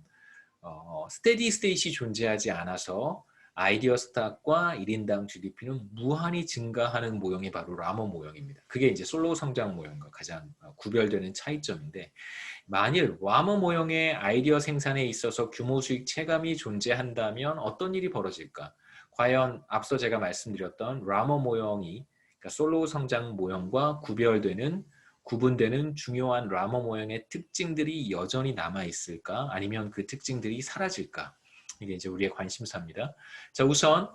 스테디 스테이시 존재하지 않아서 아이디어 스탁과 1인당 GDP는 무한히 증가하는 모형이 바로 라모 모형입니다. 그게 이제 솔로우 성장 모형과 가장 구별되는 차이점인데 만일 라모 모형의 아이디어 생산에 있어서 규모 수익 체감이 존재한다면 어떤 일이 벌어질까? 과연 앞서 제가 말씀드렸던 라모 모형이 그러니까 솔로우 성장 모형과 구분되는 중요한 라모 모형의 특징들이 여전히 남아있을까? 아니면 그 특징들이 사라질까? 이게 이제 우리의 관심사입니다. 자, 우선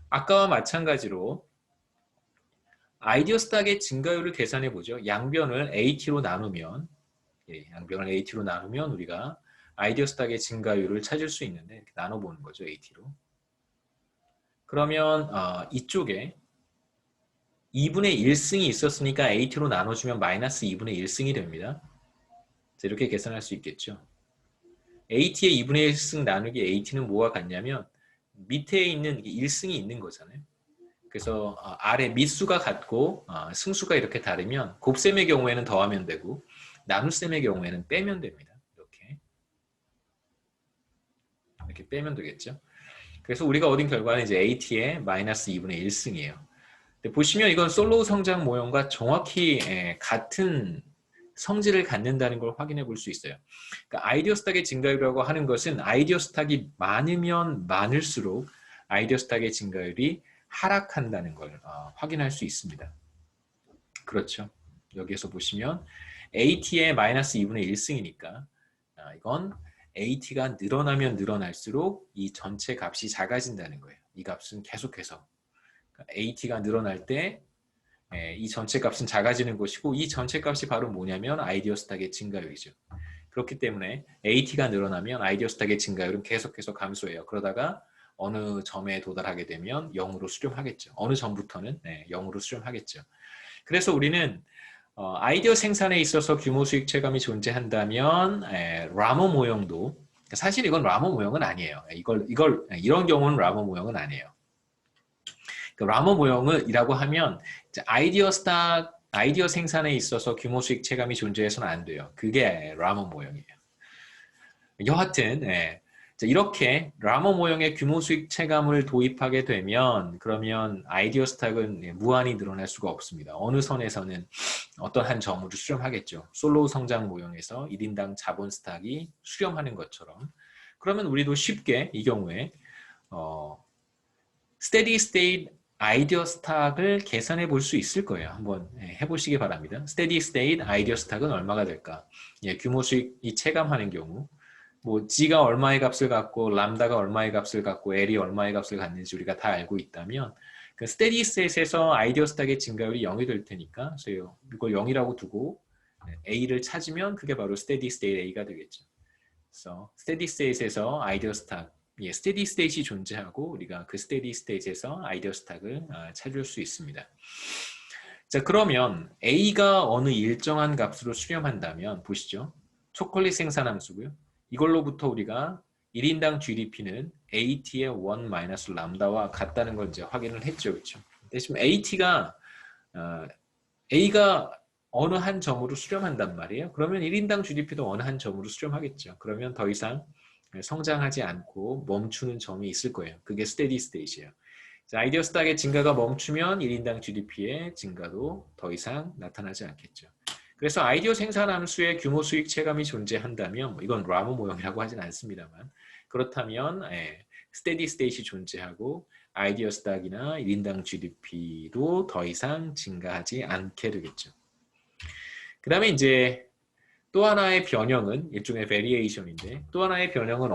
아까와 마찬가지로 아이디어 스탁의 증가율을 계산해 보죠. 양변을 AT로 나누면 우리가 아이디어 스탁의 증가율을 찾을 수 있는데 이렇게 나눠보는 거죠. AT로. 그러면 이쪽에 2분의 1승이 있었으니까 AT로 나눠주면 마이너스 2분의 1승이 됩니다. 이렇게 계산할 수 있겠죠. AT의 2분의 1승 나누기 AT는 뭐와 같냐면 밑에 있는 1승이 있는 거잖아요. 그래서 아래 밑수가 같고 승수가 이렇게 다르면 곱셈의 경우에는 더하면 되고 나눗셈의 경우에는 빼면 됩니다. 이렇게 빼면 되겠죠. 그래서 우리가 얻은 결과는 이제 AT의 마이너스 2분의 1승이에요. 보시면 이건 솔로우 성장 모형과 정확히 같은 성질을 갖는다는 걸 확인해 볼 수 있어요. 그러니까 아이디어 스탁의 증가율이라고 하는 것은 아이디어 스탁이 많으면 많을수록 아이디어 스탁의 증가율이 하락한다는 걸 확인할 수 있습니다. 그렇죠. 여기에서 보시면 AT의 마이너스 2분의 1승이니까 이건 AT가 늘어나면 늘어날수록 이 전체 값이 작아진다는 거예요. 이 값은 계속해서 AT가 늘어날 때 이 전체 값은 작아지는 것이고 이 전체 값이 바로 뭐냐면 아이디어 스탁의 증가율이죠. 그렇기 때문에 AT가 늘어나면 아이디어 스탁의 증가율은 계속해서 감소해요. 그러다가 어느 점에 도달하게 되면 0으로 수렴하겠죠. 어느 점부터는 0으로 수렴하겠죠. 그래서 우리는 아이디어 생산에 있어서 규모 수익 체감이 존재한다면 라모 모형도 사실 이건 라모 모형은 아니에요. 이런 경우는 라모 모형은 아니에요. 라모 모형이라고 하면 아이디어 생산에 있어서 규모 수익 체감이 존재해서는 안 돼요. 그게 라모 모형이에요. 여하튼 이렇게 라모 모형의 규모 수익 체감을 도입하게 되면 그러면 아이디어 스탁은 무한히 늘어날 수가 없습니다. 어느 선에서는 어떤 한 점으로 수렴하겠죠. 솔로우 성장 모형에서 1인당 자본 스탁이 수렴하는 것처럼. 그러면 우리도 쉽게 이 경우에 스테디 스테이트 아이디어 스탁을 계산해 볼 수 있을 거예요. 한번 해보시기 바랍니다. 스테디 스테이트 아이디어 스탁은 얼마가 될까? 규모 수익이 체감하는 경우 뭐 G가 얼마의 값을 갖고 람다가 얼마의 값을 갖고 L이 얼마의 값을 갖는지 우리가 다 알고 있다면 그 스테디 스테이트에서 아이디어 스탁의 증가율이 0이 될 테니까 그래서 이걸 0이라고 두고 A를 찾으면 그게 바로 스테디 스테이트 A가 되겠죠. 그래서 스테디 스테이트에서 아이디어 스탁 스테디 스테이트이 존재하고 우리가 그 스테디 스테이트에서 아이디어 스탁을 찾을 수 있습니다. 자, 그러면 A가 어느 일정한 값으로 수렴한다면 보시죠. 초콜릿 생산 함수고요. 이걸로부터 우리가 1인당 GDP는 AT의 1 마이너스 람다와 같다는 걸 이제 확인을 했죠. 그렇죠? 근데 지금 A가 어느 한 점으로 수렴한단 말이에요. 그러면 1인당 GDP도 어느 한 점으로 수렴하겠죠. 그러면 더 이상 성장하지 않고 멈추는 점이 있을 거예요. 그게 스테디 스테이트예요. 아이디어 스탁의 증가가 멈추면 1인당 GDP의 증가도 더 이상 나타나지 않겠죠. 그래서 아이디어 생산 함수의 규모 수익 체감이 존재한다면 이건 라모 모형이라고 하진 않습니다만 그렇다면 스테디 스테이트이 존재하고 아이디어 스탁이나 1인당 GDP도 더 이상 증가하지 않게 되겠죠. 그 다음에 이제 또 하나의 변형은 일종의 베리에이션인데 또 하나의 변형은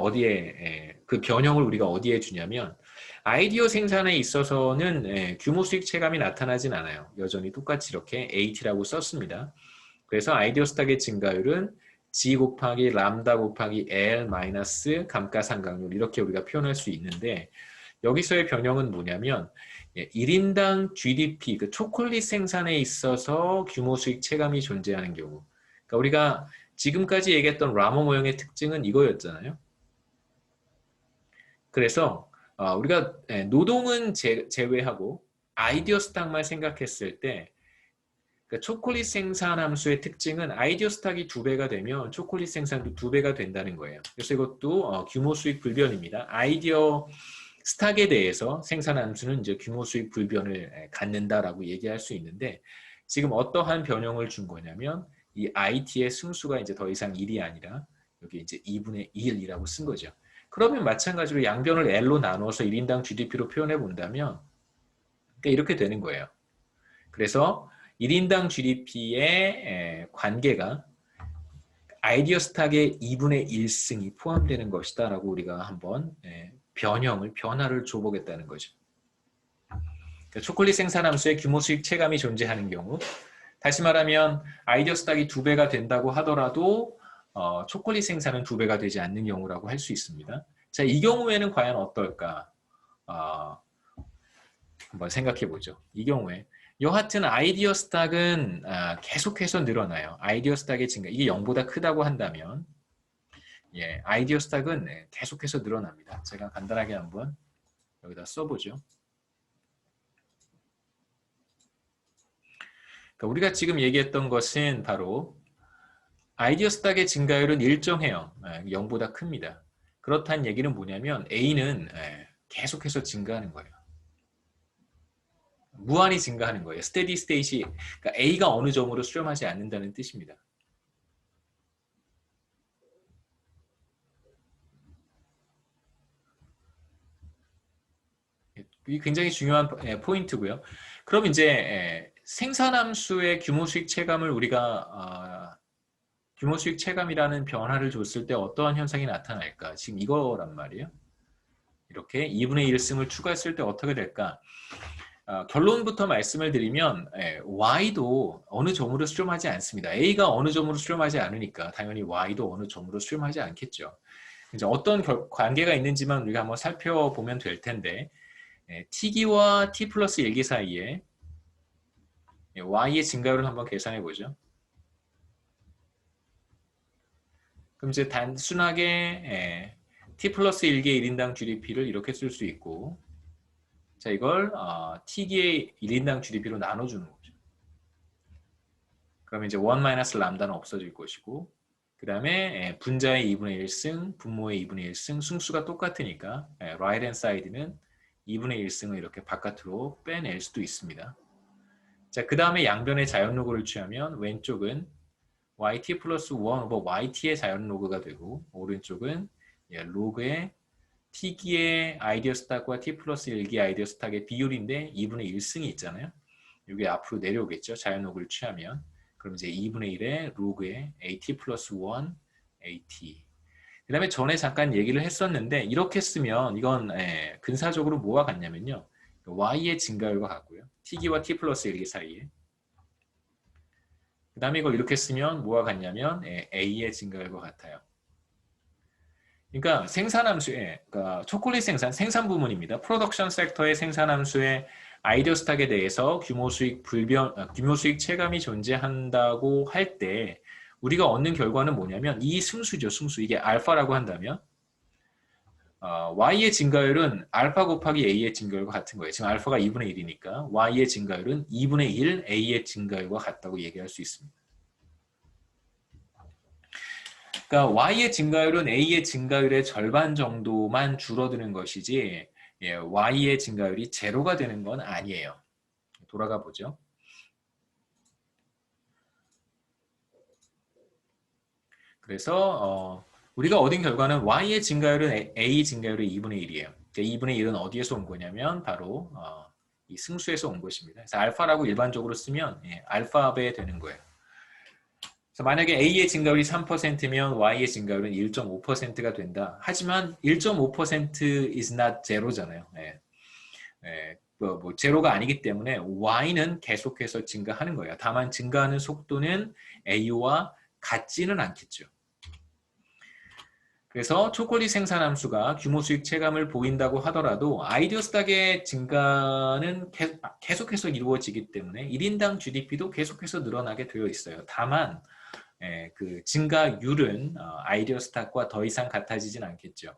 그 변형을 우리가 어디에 주냐면 아이디어 생산에 있어서는 규모 수익 체감이 나타나진 않아요. 여전히 똑같이 이렇게 AT라고 썼습니다. 그래서 아이디어 스탁의 증가율은 G 곱하기 람다 곱하기 L 마이너스 감가상각률 이렇게 우리가 표현할 수 있는데 여기서의 변형은 뭐냐면 1인당 GDP, 그 초콜릿 생산에 있어서 규모 수익 체감이 존재하는 경우 그러니까 우리가 지금까지 얘기했던 라모 모형의 특징은 이거였잖아요. 그래서 우리가 노동은 제외하고 아이디어 스탁만 생각했을 때 그러니까 초콜릿 생산 함수의 특징은 아이디어 스탁이 2배가 되면 초콜릿 생산도 2배가 된다는 거예요. 그래서 이것도 규모 수익 불변입니다. 아이디어 스탁에 대해서 생산 함수는 이제 규모 수익 불변을 갖는다라고 얘기할 수 있는데 지금 어떠한 변형을 준 거냐면 이 IT의 승수가 이제 더 이상 1이 아니라 여기 이제 2분의 1이라고 쓴 거죠. 그러면 마찬가지로 양변을 L로 나눠서 1인당 GDP로 표현해 본다면 그러니까 이렇게 되는 거예요. 그래서 1인당 GDP의 관계가 아이디어 스탁의 2분의 1승이 포함되는 것이다 라고 우리가 한번 변화를 줘보겠다는 거죠. 그러니까 초콜릿 생산 함수의 규모 수익 체감이 존재하는 경우 다시 말하면 아이디어 스탁이 2배가 된다고 하더라도 초콜릿 생산은 2배가 되지 않는 경우라고 할 수 있습니다. 자, 이 경우에는 과연 어떨까? 한번 생각해 보죠. 이 경우에 여하튼 아이디어 스탁은 계속해서 늘어나요. 아이디어 스탁의 증가, 이게 0보다 크다고 한다면 아이디어 스탁은 계속해서 늘어납니다. 제가 간단하게 한번 여기다 써보죠. 그러니까 우리가 지금 얘기했던 것은 바로 아이디어 스탁의 증가율은 일정해요. 0보다 큽니다. 그렇다는 얘기는 뭐냐면 A는 계속해서 증가하는 거예요. 무한히 증가하는 거예요. 스테디 스테이시, 그러니까 A가 어느 점으로 수렴하지 않는다는 뜻입니다. 이게 굉장히 중요한 포인트고요. 그럼 이제 생산함수의 규모 수익 체감을 우리가 규모 수익 체감이라는 변화를 줬을 때 어떠한 현상이 나타날까? 지금 이거란 말이에요. 이렇게 2분의 1승을 추가했을 때 어떻게 될까? 결론부터 말씀을 드리면 Y도 어느 점으로 수렴하지 않습니다. A가 어느 점으로 수렴하지 않으니까 당연히 Y도 어느 점으로 수렴하지 않겠죠. 이제 어떤 관계가 있는지만 우리가 한번 살펴보면 될 텐데 T기와 T 플러스 1기 사이에 Y의 증가율을 한번 계산해 보죠. 그럼 이제 단순하게 T 플러스 1개 1인당 GDP를 이렇게 쓸 수 있고 자 이걸 T기의 1인당 GDP로 나눠주는 거죠. 그러면 이제 1 마이너스 람다는 없어질 것이고 그 다음에 분자의 2분의 1승, 분모의 2분의 1승, 승수가 똑같으니까 right hand side는 2분의 1승을 이렇게 바깥으로 빼낼 수도 있습니다. 자, 그 다음에 양변의 자연로그를 취하면 왼쪽은 yt 플러스 1 오버 yt의 자연로그가 되고 오른쪽은 로그의 t기의 아이디어 스탁과 t 플러스 1기 아이디어 스탁의 비율인데 2분의 1승이 있잖아요. 이게 앞으로 내려오겠죠. 자연로그를 취하면. 그럼 이제 2분의 1의 로그의 at 플러스 1 at. 그 다음에 전에 잠깐 얘기를 했었는데 이렇게 쓰면 이건 근사적으로 뭐와 같냐면요. y의 증가율과 같고요. t기와 t 플러스 1기 사이에. 그 다음에 이걸 이렇게 쓰면 뭐와 같냐면 a의 증가율과 같아요. 그러니까 생산함수의 그러니까 초콜릿 생산 부문입니다. 프로덕션 섹터의 생산함수의 아이디어 스탁에 대해서 규모 수익 체감이 존재한다고 할 때 우리가 얻는 결과는 뭐냐면 이 승수죠. 승수. 이게 알파라고 한다면 y의 증가율은 알파 곱하기 a의 증가율과 같은 거예요. 지금 알파가 2분의 1이니까 y의 증가율은 2분의 1 a의 증가율과 같다고 얘기할 수 있습니다. 그러니까 y의 증가율은 a의 증가율의 절반 정도만 줄어드는 것이지 y의 증가율이 제로가 되는 건 아니에요. 돌아가 보죠. 그래서 우리가 얻은 결과는 y의 증가율은 a 증가율의 2분의 1이에요. 2분의 1은 어디에서 온 거냐면 바로 이 승수에서 온 것입니다. 그래서 알파라고 일반적으로 쓰면 알파배 되는 거예요. 그래서 만약에 A의 증가율이 3%면 Y의 증가율은 1.5%가 된다. 하지만 1.5% is not 제로잖아요. 뭐 제로가 아니기 때문에 Y는 계속해서 증가하는 거예요. 다만 증가하는 속도는 A와 같지는 않겠죠. 그래서 초콜릿 생산함수가 규모 수익 체감을 보인다고 하더라도 아이디어 스탁의 증가는 계속해서 이루어지기 때문에 1인당 GDP도 계속해서 늘어나게 되어 있어요. 다만 그 증가율은 아이디어 스탁과 더 이상 같아지진 않겠죠.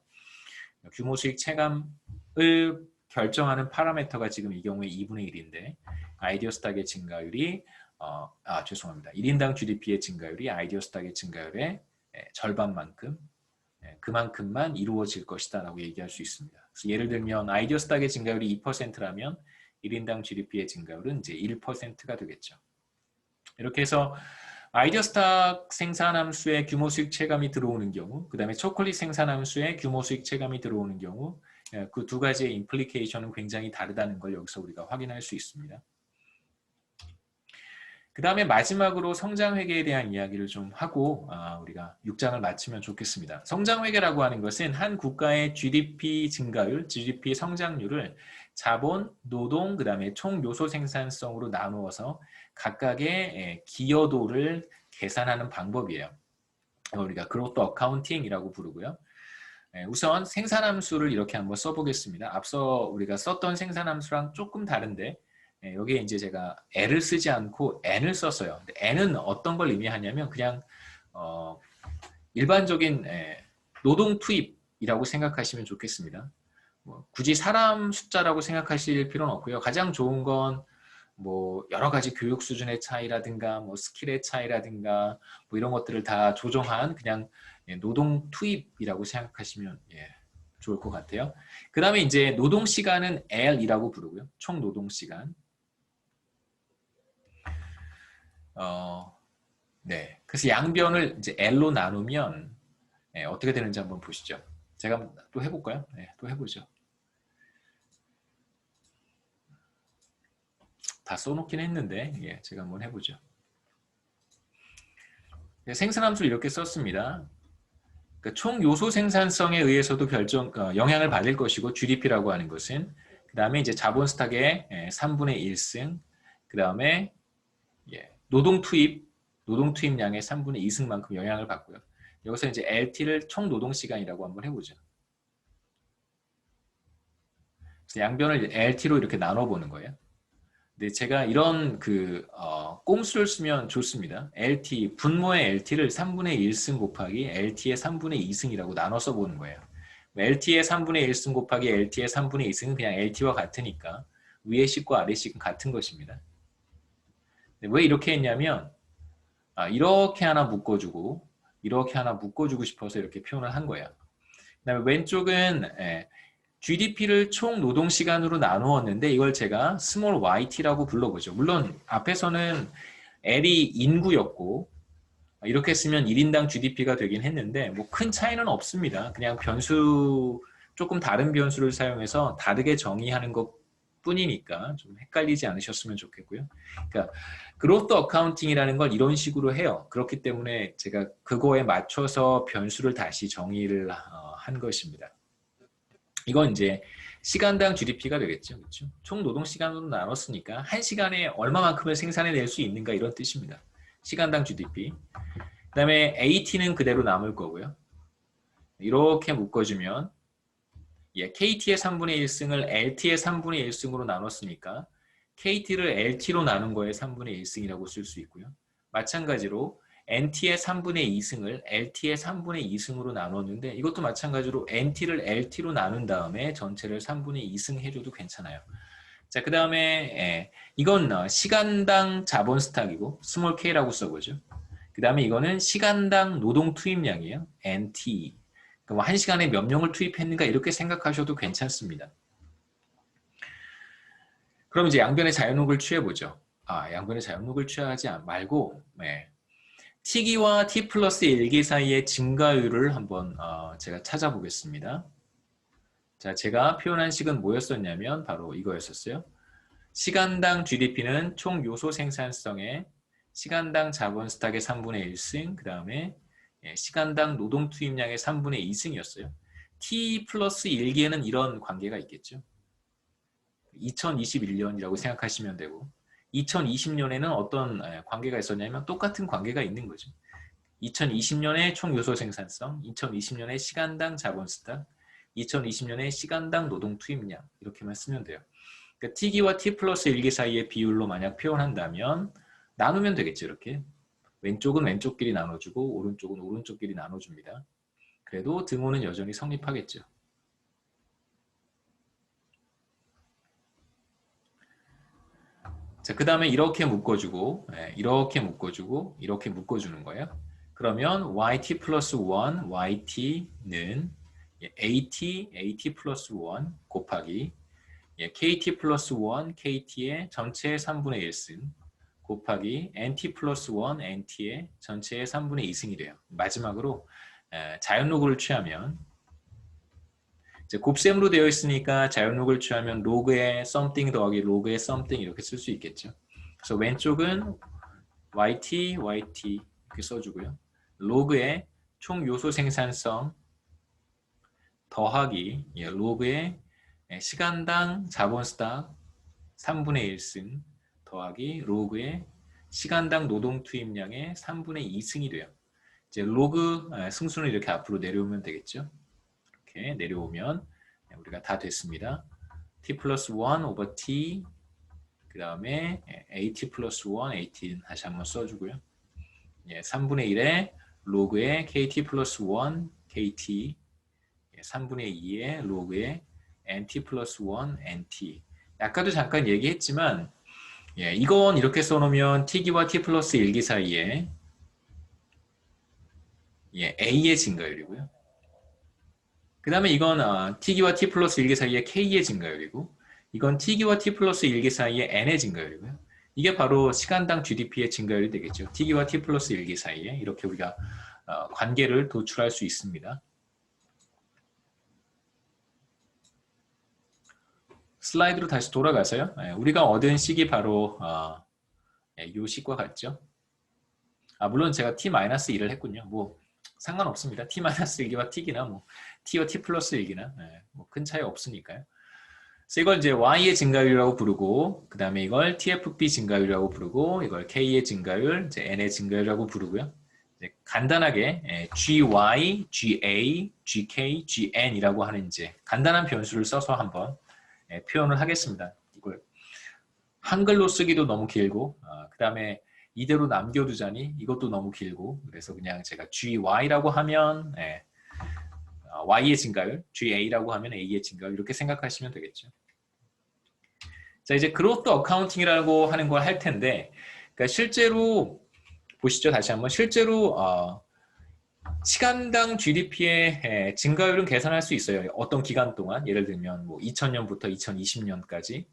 규모 수익 체감을 결정하는 파라미터가 지금 이 경우에 2분의 1인데 아이디어 스탁의 증가율이 죄송합니다. 1인당 GDP의 증가율이 아이디어 스탁의 증가율의 절반만큼 그만큼만 이루어질 것이다 라고 얘기할 수 있습니다. 그래서 예를 들면 아이디어 스탁의 증가율이 2%라면 1인당 GDP의 증가율은 이제 1%가 되겠죠. 이렇게 해서 아이디어 스탁 생산함수의 규모 수익 체감이 들어오는 경우, 그 다음에 초콜릿 생산함수의 규모 수익 체감이 들어오는 경우 그 두 가지의 임플리케이션은 굉장히 다르다는 걸 여기서 우리가 확인할 수 있습니다. 그 다음에 마지막으로 성장회계에 대한 이야기를 좀 하고 우리가 6장을 마치면 좋겠습니다. 성장회계라고 하는 것은 한 국가의 GDP 증가율, GDP 성장률을 자본, 노동, 그 다음에 총 요소 생산성으로 나누어서 각각의 기여도를 계산하는 방법이에요. 우리가 그로스 어카운팅이라고 부르고요. 우선 생산함수를 이렇게 한번 써보겠습니다. 앞서 우리가 썼던 생산함수랑 조금 다른데 여기에 이제 제가 L을 쓰지 않고 N을 썼어요. 근데 N은 어떤 걸 의미하냐면 그냥 일반적인 노동 투입이라고 생각하시면 좋겠습니다. 굳이 사람 숫자라고 생각하실 필요는 없고요. 가장 좋은 건 뭐 여러 가지 교육 수준의 차이라든가 뭐 스킬의 차이라든가 뭐 이런 것들을 다 조정한 그냥 노동 투입이라고 생각하시면 좋을 것 같아요. 그 다음에 이제 노동 시간은 L이라고 부르고요. 총 노동 시간. 네. 그래서 양변을 이제 L로 나누면 어떻게 되는지 한번 보시죠. 제가 또 해볼까요? 네, 또 해보죠. 다 써놓긴 했는데 제가 한번 해보죠. 네, 생산함수를 이렇게 썼습니다. 그러니까 총 요소 생산성에 의해서도 영향을 받을 것이고 GDP라고 하는 것은 그 다음에 이제 자본 스탁의 3분의 1승 그 다음에 노동 투입량의 3분의 2승만큼 영향을 받고요. 여기서 이제 LT를 총 노동 시간이라고 한번 해보죠. 그래서 양변을 LT로 이렇게 나눠보는 거예요. 근데 제가 이런 꼼수를 쓰면 좋습니다. LT, 분모의 LT를 3분의 1승 곱하기 LT의 3분의 2승이라고 나눠 써보는 거예요. LT의 3분의 1승 곱하기 LT의 3분의 2승은 그냥 LT와 같으니까 위의 식과 아래 식은 같은 것입니다. 왜 이렇게 했냐면 이렇게 하나 묶어주고 이렇게 하나 묶어주고 싶어서 이렇게 표현을 한 거예요. 그다음에 왼쪽은 GDP를 총 노동시간으로 나누었는데 이걸 제가 스몰 yt라고 불러보죠. 물론 앞에서는 L이 인구였고 이렇게 쓰면 1인당 GDP가 되긴 했는데 뭐 큰 차이는 없습니다. 그냥 조금 다른 변수를 사용해서 다르게 정의하는 것 뿐이니까 좀 헷갈리지 않으셨으면 좋겠고요. 그러니까 그로스 어카운팅이라는 걸 이런 식으로 해요. 그렇기 때문에 제가 그거에 맞춰서 변수를 다시 정의를 한 것입니다. 이건 이제 시간당 GDP가 되겠죠. 그렇죠? 총 노동 시간으로 나눴으니까 한 시간에 얼마만큼을 생산해낼 수 있는가 이런 뜻입니다. 시간당 GDP. 그 다음에 AT는 그대로 남을 거고요. 이렇게 묶어주면 KT의 3분의 1승을 LT의 3분의 1승으로 나눴으니까 KT를 LT로 나눈 거에 3분의 1승이라고 쓸 수 있고요. 마찬가지로 NT의 3분의 2승을 LT의 3분의 2승으로 나눴는데 이것도 마찬가지로 NT를 LT로 나눈 다음에 전체를 3분의 2승 해줘도 괜찮아요. 자, 그 다음에 이건 시간당 자본 스탁이고 스몰 k라고 써보죠. 그 다음에 이거는 시간당 노동 투입량이에요. NT. 그러니까 한 시간에 몇 명을 투입했는가 이렇게 생각하셔도 괜찮습니다. 그럼 이제 양변의 자연록을 취해보죠. 양변의 자연록을 취하지 말고 T기와 T 플러스 1기 사이의 증가율을 한번 제가 찾아보겠습니다. 자, 제가 표현한 식은 뭐였었냐면 바로 이거였었어요. 시간당 GDP는 총 요소 생산성의 시간당 자본 스탁의 3분의 1승, 그 다음에 시간당 노동 투입량의 3분의 2승이었어요. T 플러스 1기에는 이런 관계가 있겠죠. 2021년이라고 생각하시면 되고 2020년에는 어떤 관계가 있었냐면 똑같은 관계가 있는 거죠. 2020년에 총 요소 생산성, 2020년에 시간당 자본 스탁, 2020년에 시간당 노동 투입량 이렇게만 쓰면 돼요. 그러니까 T기와 T 플러스 1기 사이의 비율로 만약 표현한다면 나누면 되겠죠. 이렇게 왼쪽은 왼쪽끼리 나눠주고 오른쪽은 오른쪽끼리 나눠줍니다. 그래도 등호는 여전히 성립하겠죠. 자, 그 다음에 이렇게 묶어주고 이렇게 묶어주고 이렇게 묶어주는 거예요. 그러면 yt 플러스 1 yt는 at 플러스 1 곱하기 kt 플러스 1 kt의 전체의 3분의 1승 곱하기 nt 플러스 1 nt의 전체의 3분의 2승이 돼요. 마지막으로 자연로그를 취하면 이제 곱셈으로 되어 있으니까 자연록을 취하면 로그의 something 더하기 로그의 something 이렇게 쓸 수 있겠죠. 그래서 왼쪽은 yt 이렇게 써주고요. 로그의 총 요소 생산성 더하기 로그의 시간당 자본 스탁 3분의 1승 더하기 로그의 시간당 노동 투입량의 3분의 2승이 돼요. 이제 로그 승수는 이렇게 앞으로 내려오면 되겠죠. 이렇게 내려오면 우리가 다 됐습니다. t 플러스 1 오버 t 그 다음에 at 플러스 1 at 다시 한번 써주고요. 3분의 1의 로그의 kt 플러스 1 kt 3분의 2의 로그의 nt 플러스 1 nt 아까도 잠깐 얘기했지만 이건 이렇게 써놓으면 t기와 t 플러스 1기 사이에 a의 증가율이고요. 그 다음에 이건 t기와 t 플러스 1기 사이에 k의 증가율이고 이건 t기와 t 플러스 1기 사이에 n의 증가율이고요. 이게 바로 시간당 GDP의 증가율이 되겠죠. T기와 T 플러스 1기 사이에 이렇게 우리가 관계를 도출할 수 있습니다. 슬라이드로 다시 돌아가서요. 우리가 얻은 식이 바로 이 식과 같죠. 물론 제가 T-1을 했군요. 뭐 상관없습니다. T-1기와 T기나 뭐 T와 T 플러스 1기나 뭐 큰 차이 없으니까요. 그래서 이걸 이제 Y의 증가율이라고 부르고, 그 다음에 이걸 TFP 증가율이라고 부르고, 이걸 K의 증가율, 이제 N의 증가율이라고 부르고요. 이제 간단하게 GY, GA, GK, GN이라고 하는 이제 간단한 변수를 써서 한번 표현을 하겠습니다. 이걸 한글로 쓰기도 너무 길고, 그 다음에 이대로 남겨두자니 이것도 너무 길고, 그래서 그냥 제가 GY라고 하면 Y의 증가율, GA라고 하면 A의 증가율 이렇게 생각하시면 되겠죠. 자, 이제 그로스 어카운팅이라고 하는 걸 할 텐데, 그러니까 실제로 보시죠. 다시 한번 실제로 시간당 GDP의 증가율은 계산할 수 있어요. 어떤 기간 동안, 예를 들면 뭐 2000년부터 2020년까지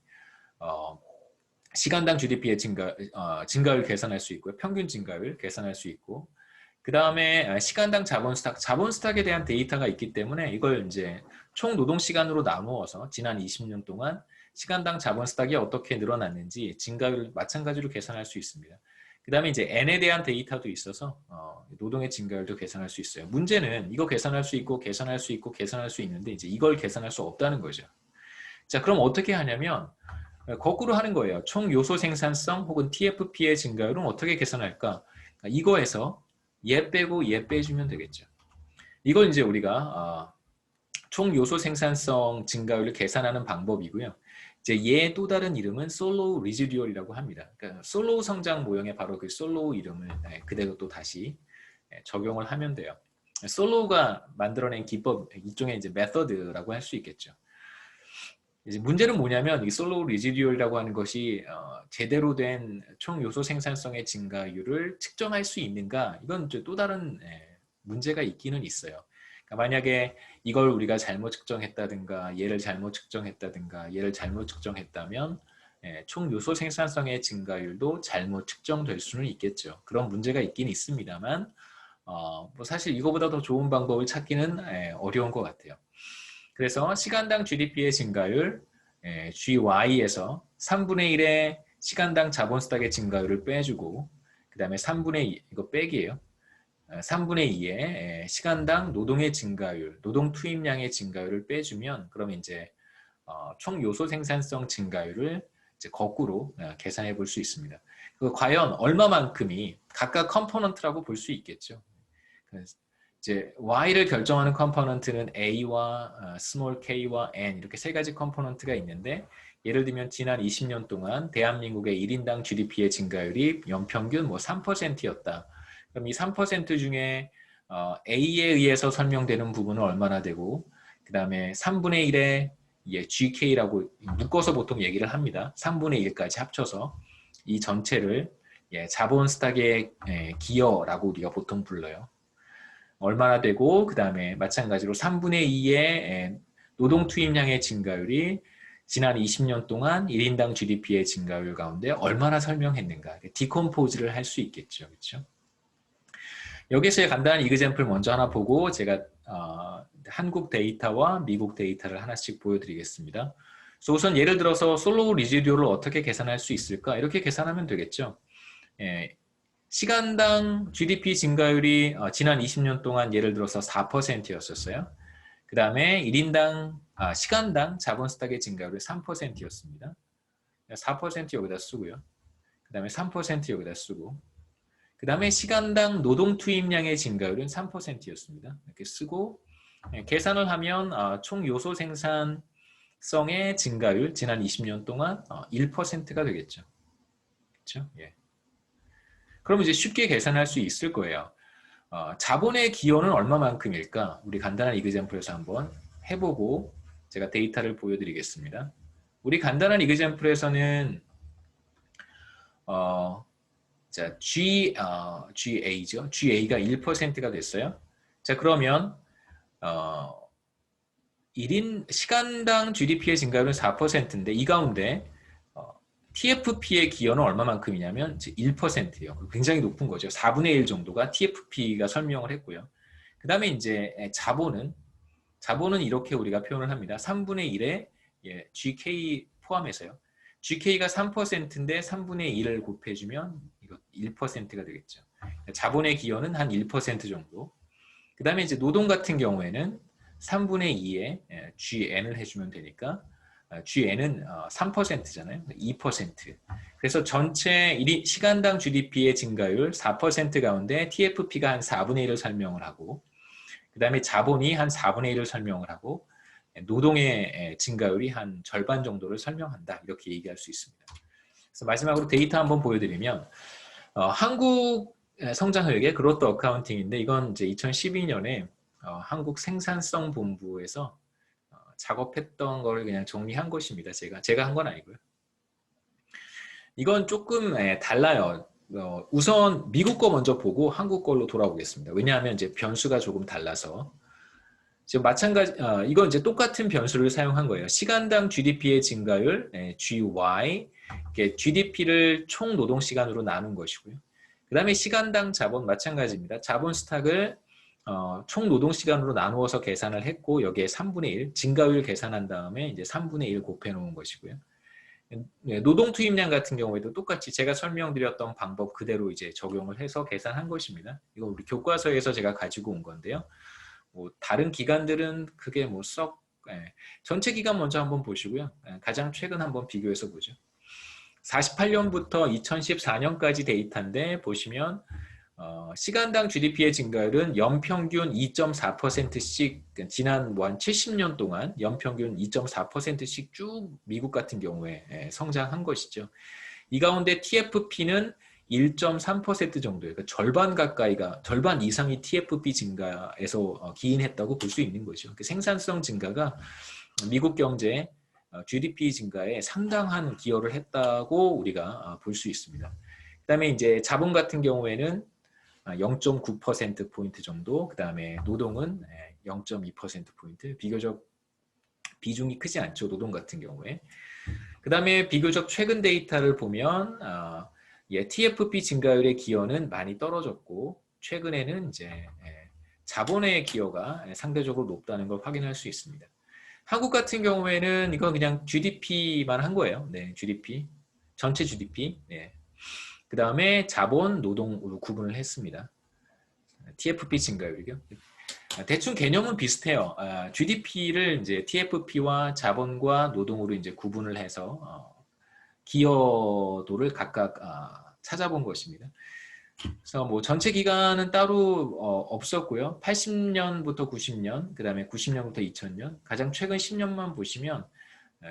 시간당 GDP의 증가율 계산할 수 있고요. 평균 증가율 계산할 수 있고, 그 다음에 시간당 자본 스탁에 대한 데이터가 있기 때문에 이걸 이제 총 노동 시간으로 나누어서 지난 20년 동안 시간당 자본 스탁이 어떻게 늘어났는지 증가율을 마찬가지로 계산할 수 있습니다. 그 다음에 이제 N에 대한 데이터도 있어서 노동의 증가율도 계산할 수 있어요. 문제는 이거 계산할 수 있고 계산할 수 있고 계산할 수 있는데 이제 이걸 계산할 수 없다는 거죠. 자, 그럼 어떻게 하냐면 거꾸로 하는 거예요. 총 요소 생산성 혹은 TFP의 증가율은 어떻게 계산할까? 이거에서 얘 빼고 얘 빼주면 되겠죠. 이걸 이제 우리가 총 요소 생산성 증가율을 계산하는 방법이고요. 이제 얘의 또 다른 이름은 솔로우 리지듀얼이라고 합니다. 그러니까 솔로우 성장 모형의 바로 그 솔로우 이름을 그대로 또 다시 적용을 하면 돼요. 솔로우가 만들어낸 기법, 일종의 이제 메서드라고 할 수 있겠죠. 이제 문제는 뭐냐면 이 솔로우 리지듀얼이라고 하는 것이 제대로 된 총 요소 생산성의 증가율을 측정할 수 있는가? 이건 이제 또 다른 문제가 있기는 있어요. 그러니까 만약에 이걸 우리가 잘못 측정했다든가 얘를 잘못 측정했다든가 얘를 잘못 측정했다면 총 요소 생산성의 증가율도 잘못 측정될 수는 있겠죠. 그런 문제가 있긴 있습니다만 뭐 사실 이거보다 더 좋은 방법을 찾기는 어려운 것 같아요. 그래서 시간당 GDP의 증가율 GY에서 3분의 1의 시간당 자본 스탁의 증가율을 빼주고, 그 다음에 3분의 2, 이거 빼기예요. 3분의 2의 시간당 노동의 증가율, 노동 투입량의 증가율을 빼주면 그럼 이제 총 요소 생산성 증가율을 이제 거꾸로 계산해 볼 수 있습니다. 과연 얼마만큼이 각각 컴포넌트라고 볼 수 있겠죠. 이제 Y를 결정하는 컴포넌트는 A와 스몰 k와 N 이렇게 세 가지 컴포넌트가 있는데, 예를 들면 지난 20년 동안 대한민국의 1인당 GDP의 증가율이 연평균 뭐 3%였다. 그럼 이 3% 중에 A에 의해서 설명되는 부분은 얼마나 되고, 그 다음에 3분의 1의 GK라고 묶어서 보통 얘기를 합니다. 3분의 1까지 합쳐서 이 전체를 자본 스탁의 기여라고 우리가 보통 불러요. 얼마나 되고, 그 다음에 마찬가지로 3분의 2의 노동 투입량의 증가율이 지난 20년 동안 1인당 GDP의 증가율 가운데 얼마나 설명했는가, 디컴포즈를 할 수 있겠죠. 그렇죠? 여기서의 간단한 이그젬플 먼저 하나 보고 제가 한국 데이터와 미국 데이터를 하나씩 보여드리겠습니다. 그래서 우선 예를 들어서 솔로우 리지듀얼을 어떻게 계산할 수 있을까? 이렇게 계산하면 되겠죠. 시간당 GDP 증가율이 지난 20년 동안 예를 들어서 4%였었어요. 그 다음에 1인당 시간당 자본 스탁의 증가율이 3%였습니다. 4% 여기다 쓰고요. 그 다음에 3% 여기다 쓰고, 그 다음에 시간당 노동 투입량의 증가율은 3%였습니다. 이렇게 쓰고 계산을 하면 총 요소 생산성의 증가율 지난 20년 동안 1%가 되겠죠. 그렇죠? 예. 그럼 이제 쉽게 계산할 수 있을 거예요. 자본의 기여는 얼마만큼일까? 우리 간단한 이그젬플에서 한번 해보고 제가 데이터를 보여드리겠습니다. 우리 간단한 이그젬플에서는 자, GA죠. GA가 1%가 됐어요. 자, 그러면 1인 시간당 GDP의 증가율은 4%인데 이 가운데 TFP의 기여는 얼마만큼이냐면 1%예요. 굉장히 높은 거죠. 4분의 1 정도가 TFP가 설명을 했고요. 그 다음에 이제 자본은 이렇게 우리가 표현을 합니다. 3분의 1에 GK 포함해서요. GK가 3%인데 3분의 1을 곱해주면 이거 1%가 되겠죠. 자본의 기여는 한 1% 정도. 그 다음에 이제 노동 같은 경우에는 3분의 2에 GN을 해주면 되니까 GN은 3%잖아요. 2%. 그래서 전체 시간당 GDP의 증가율 4% 가운데 TFP가 한 4분의 1을 설명을 하고 그 다음에 자본이 한 4분의 1을 설명을 하고 노동의 증가율이 한 절반 정도를 설명한다. 이렇게 얘기할 수 있습니다. 그래서 마지막으로 데이터 한번 보여드리면 한국 성장회계 그로트 어카운팅인데 이건 이제 2012년에 한국 생산성 본부에서 작업했던 걸 그냥 정리한 것입니다. 제가 한 건 아니고요. 이건 조금 달라요. 우선 미국 거 먼저 보고 한국 걸로 돌아오겠습니다. 왜냐하면 이제 변수가 조금 달라서. 지금 마찬가지, 이건 이제 똑같은 변수를 사용한 거예요. 시간당 GDP의 증가율, GY, GDP를 총 노동 시간으로 나눈 것이고요. 그 다음에 시간당 자본 마찬가지입니다. 자본 스탁을 총 노동 시간으로 나누어서 계산을 했고 여기에 3분의 1 증가율 계산한 다음에 이제 3분의 1 곱해 놓은 것이고요. 노동 투입량 같은 경우에도 똑같이 제가 설명드렸던 방법 그대로 이제 적용을 해서 계산한 것입니다. 이거 우리 교과서에서 제가 가지고 온 건데요. 뭐 다른 기관들은 그게 뭐 전체 기간 먼저 한번 보시고요. 가장 최근 한번 비교해서 보죠. 48년부터 2014년까지 데이터인데 보시면 시간당 GDP의 증가율은 연평균 2.4%씩 지난 한 70년 동안 연평균 2.4%씩 쭉 미국 같은 경우에 성장한 것이죠. 이 가운데 TFP는 1.3% 정도예요. 그러니까 절반 가까이가 절반 이상이 TFP 증가에서 기인했다고 볼 수 있는 거죠. 생산성 증가가 미국 경제 GDP 증가에 상당한 기여를 했다고 우리가 볼 수 있습니다. 그다음에 이제 자본 같은 경우에는 0.9%포인트 정도, 그 다음에 노동은 0.2%포인트, 비교적 비중이 크지 않죠, 노동 같은 경우에. 그 다음에 비교적 최근 데이터를 보면 TFP 증가율의 기여는 많이 떨어졌고 최근에는 이제 자본의 기여가 상대적으로 높다는 걸 확인할 수 있습니다. 한국 같은 경우에는 이건 그냥 GDP만 한 거예요. 네, GDP, 전체 GDP. 네. 그 다음에 자본, 노동으로 구분을 했습니다. TFP 증가율이요. 대충 개념은 비슷해요. GDP를 이제 TFP와 자본과 노동으로 이제 구분을 해서 기여도를 각각 찾아본 것입니다. 그래서 뭐 전체 기간은 따로 없었고요. 80년부터 90년, 그 다음에 90년부터 2000년, 가장 최근 10년만 보시면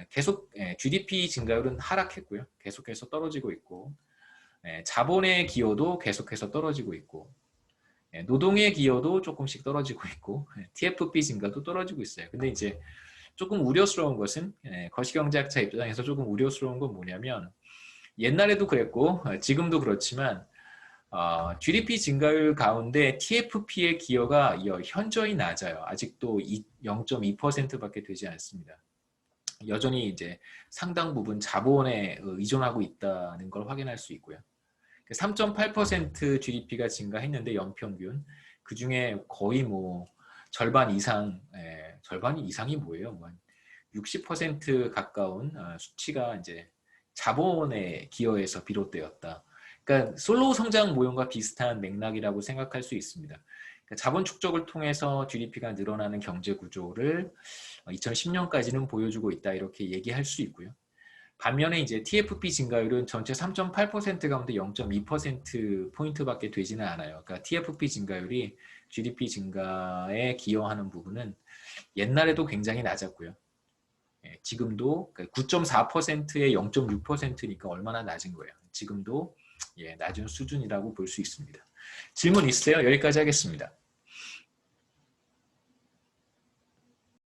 계속 GDP 증가율은 하락했고요. 계속해서 떨어지고 있고, 자본의 기여도 계속해서 떨어지고 있고, 노동의 기여도 조금씩 떨어지고 있고, TFP 증가도 떨어지고 있어요. 근데 이제 조금 우려스러운 것은 거시경제학자 입장에서 조금 우려스러운 건 뭐냐면 옛날에도 그랬고 지금도 그렇지만 GDP 증가율 가운데 TFP의 기여가 현저히 낮아요. 아직도 0.2%밖에 되지 않습니다. 여전히 이제 상당 부분 자본에 의존하고 있다는 걸 확인할 수 있고요. 3.8% GDP가 증가했는데 연평균 그 중에 거의 뭐 절반 이상, 절반 이상이 뭐예요? 뭐 60% 가까운 수치가 이제 자본의 기여에서 비롯되었다. 그러니까 솔로 성장 모형과 비슷한 맥락이라고 생각할 수 있습니다. 그러니까 자본 축적을 통해서 GDP가 늘어나는 경제 구조를 2010년까지는 보여주고 있다 이렇게 얘기할 수 있고요. 반면에 이제 TFP 증가율은 전체 3.8% 가운데 0.2%포인트밖에 되지는 않아요. 그러니까 TFP 증가율이 GDP 증가에 기여하는 부분은 옛날에도 굉장히 낮았고요. 지금도 9.4%에 0.6%니까 얼마나 낮은 거예요. 지금도 낮은 수준이라고 볼 수 있습니다. 질문 있으세요? 여기까지 하겠습니다.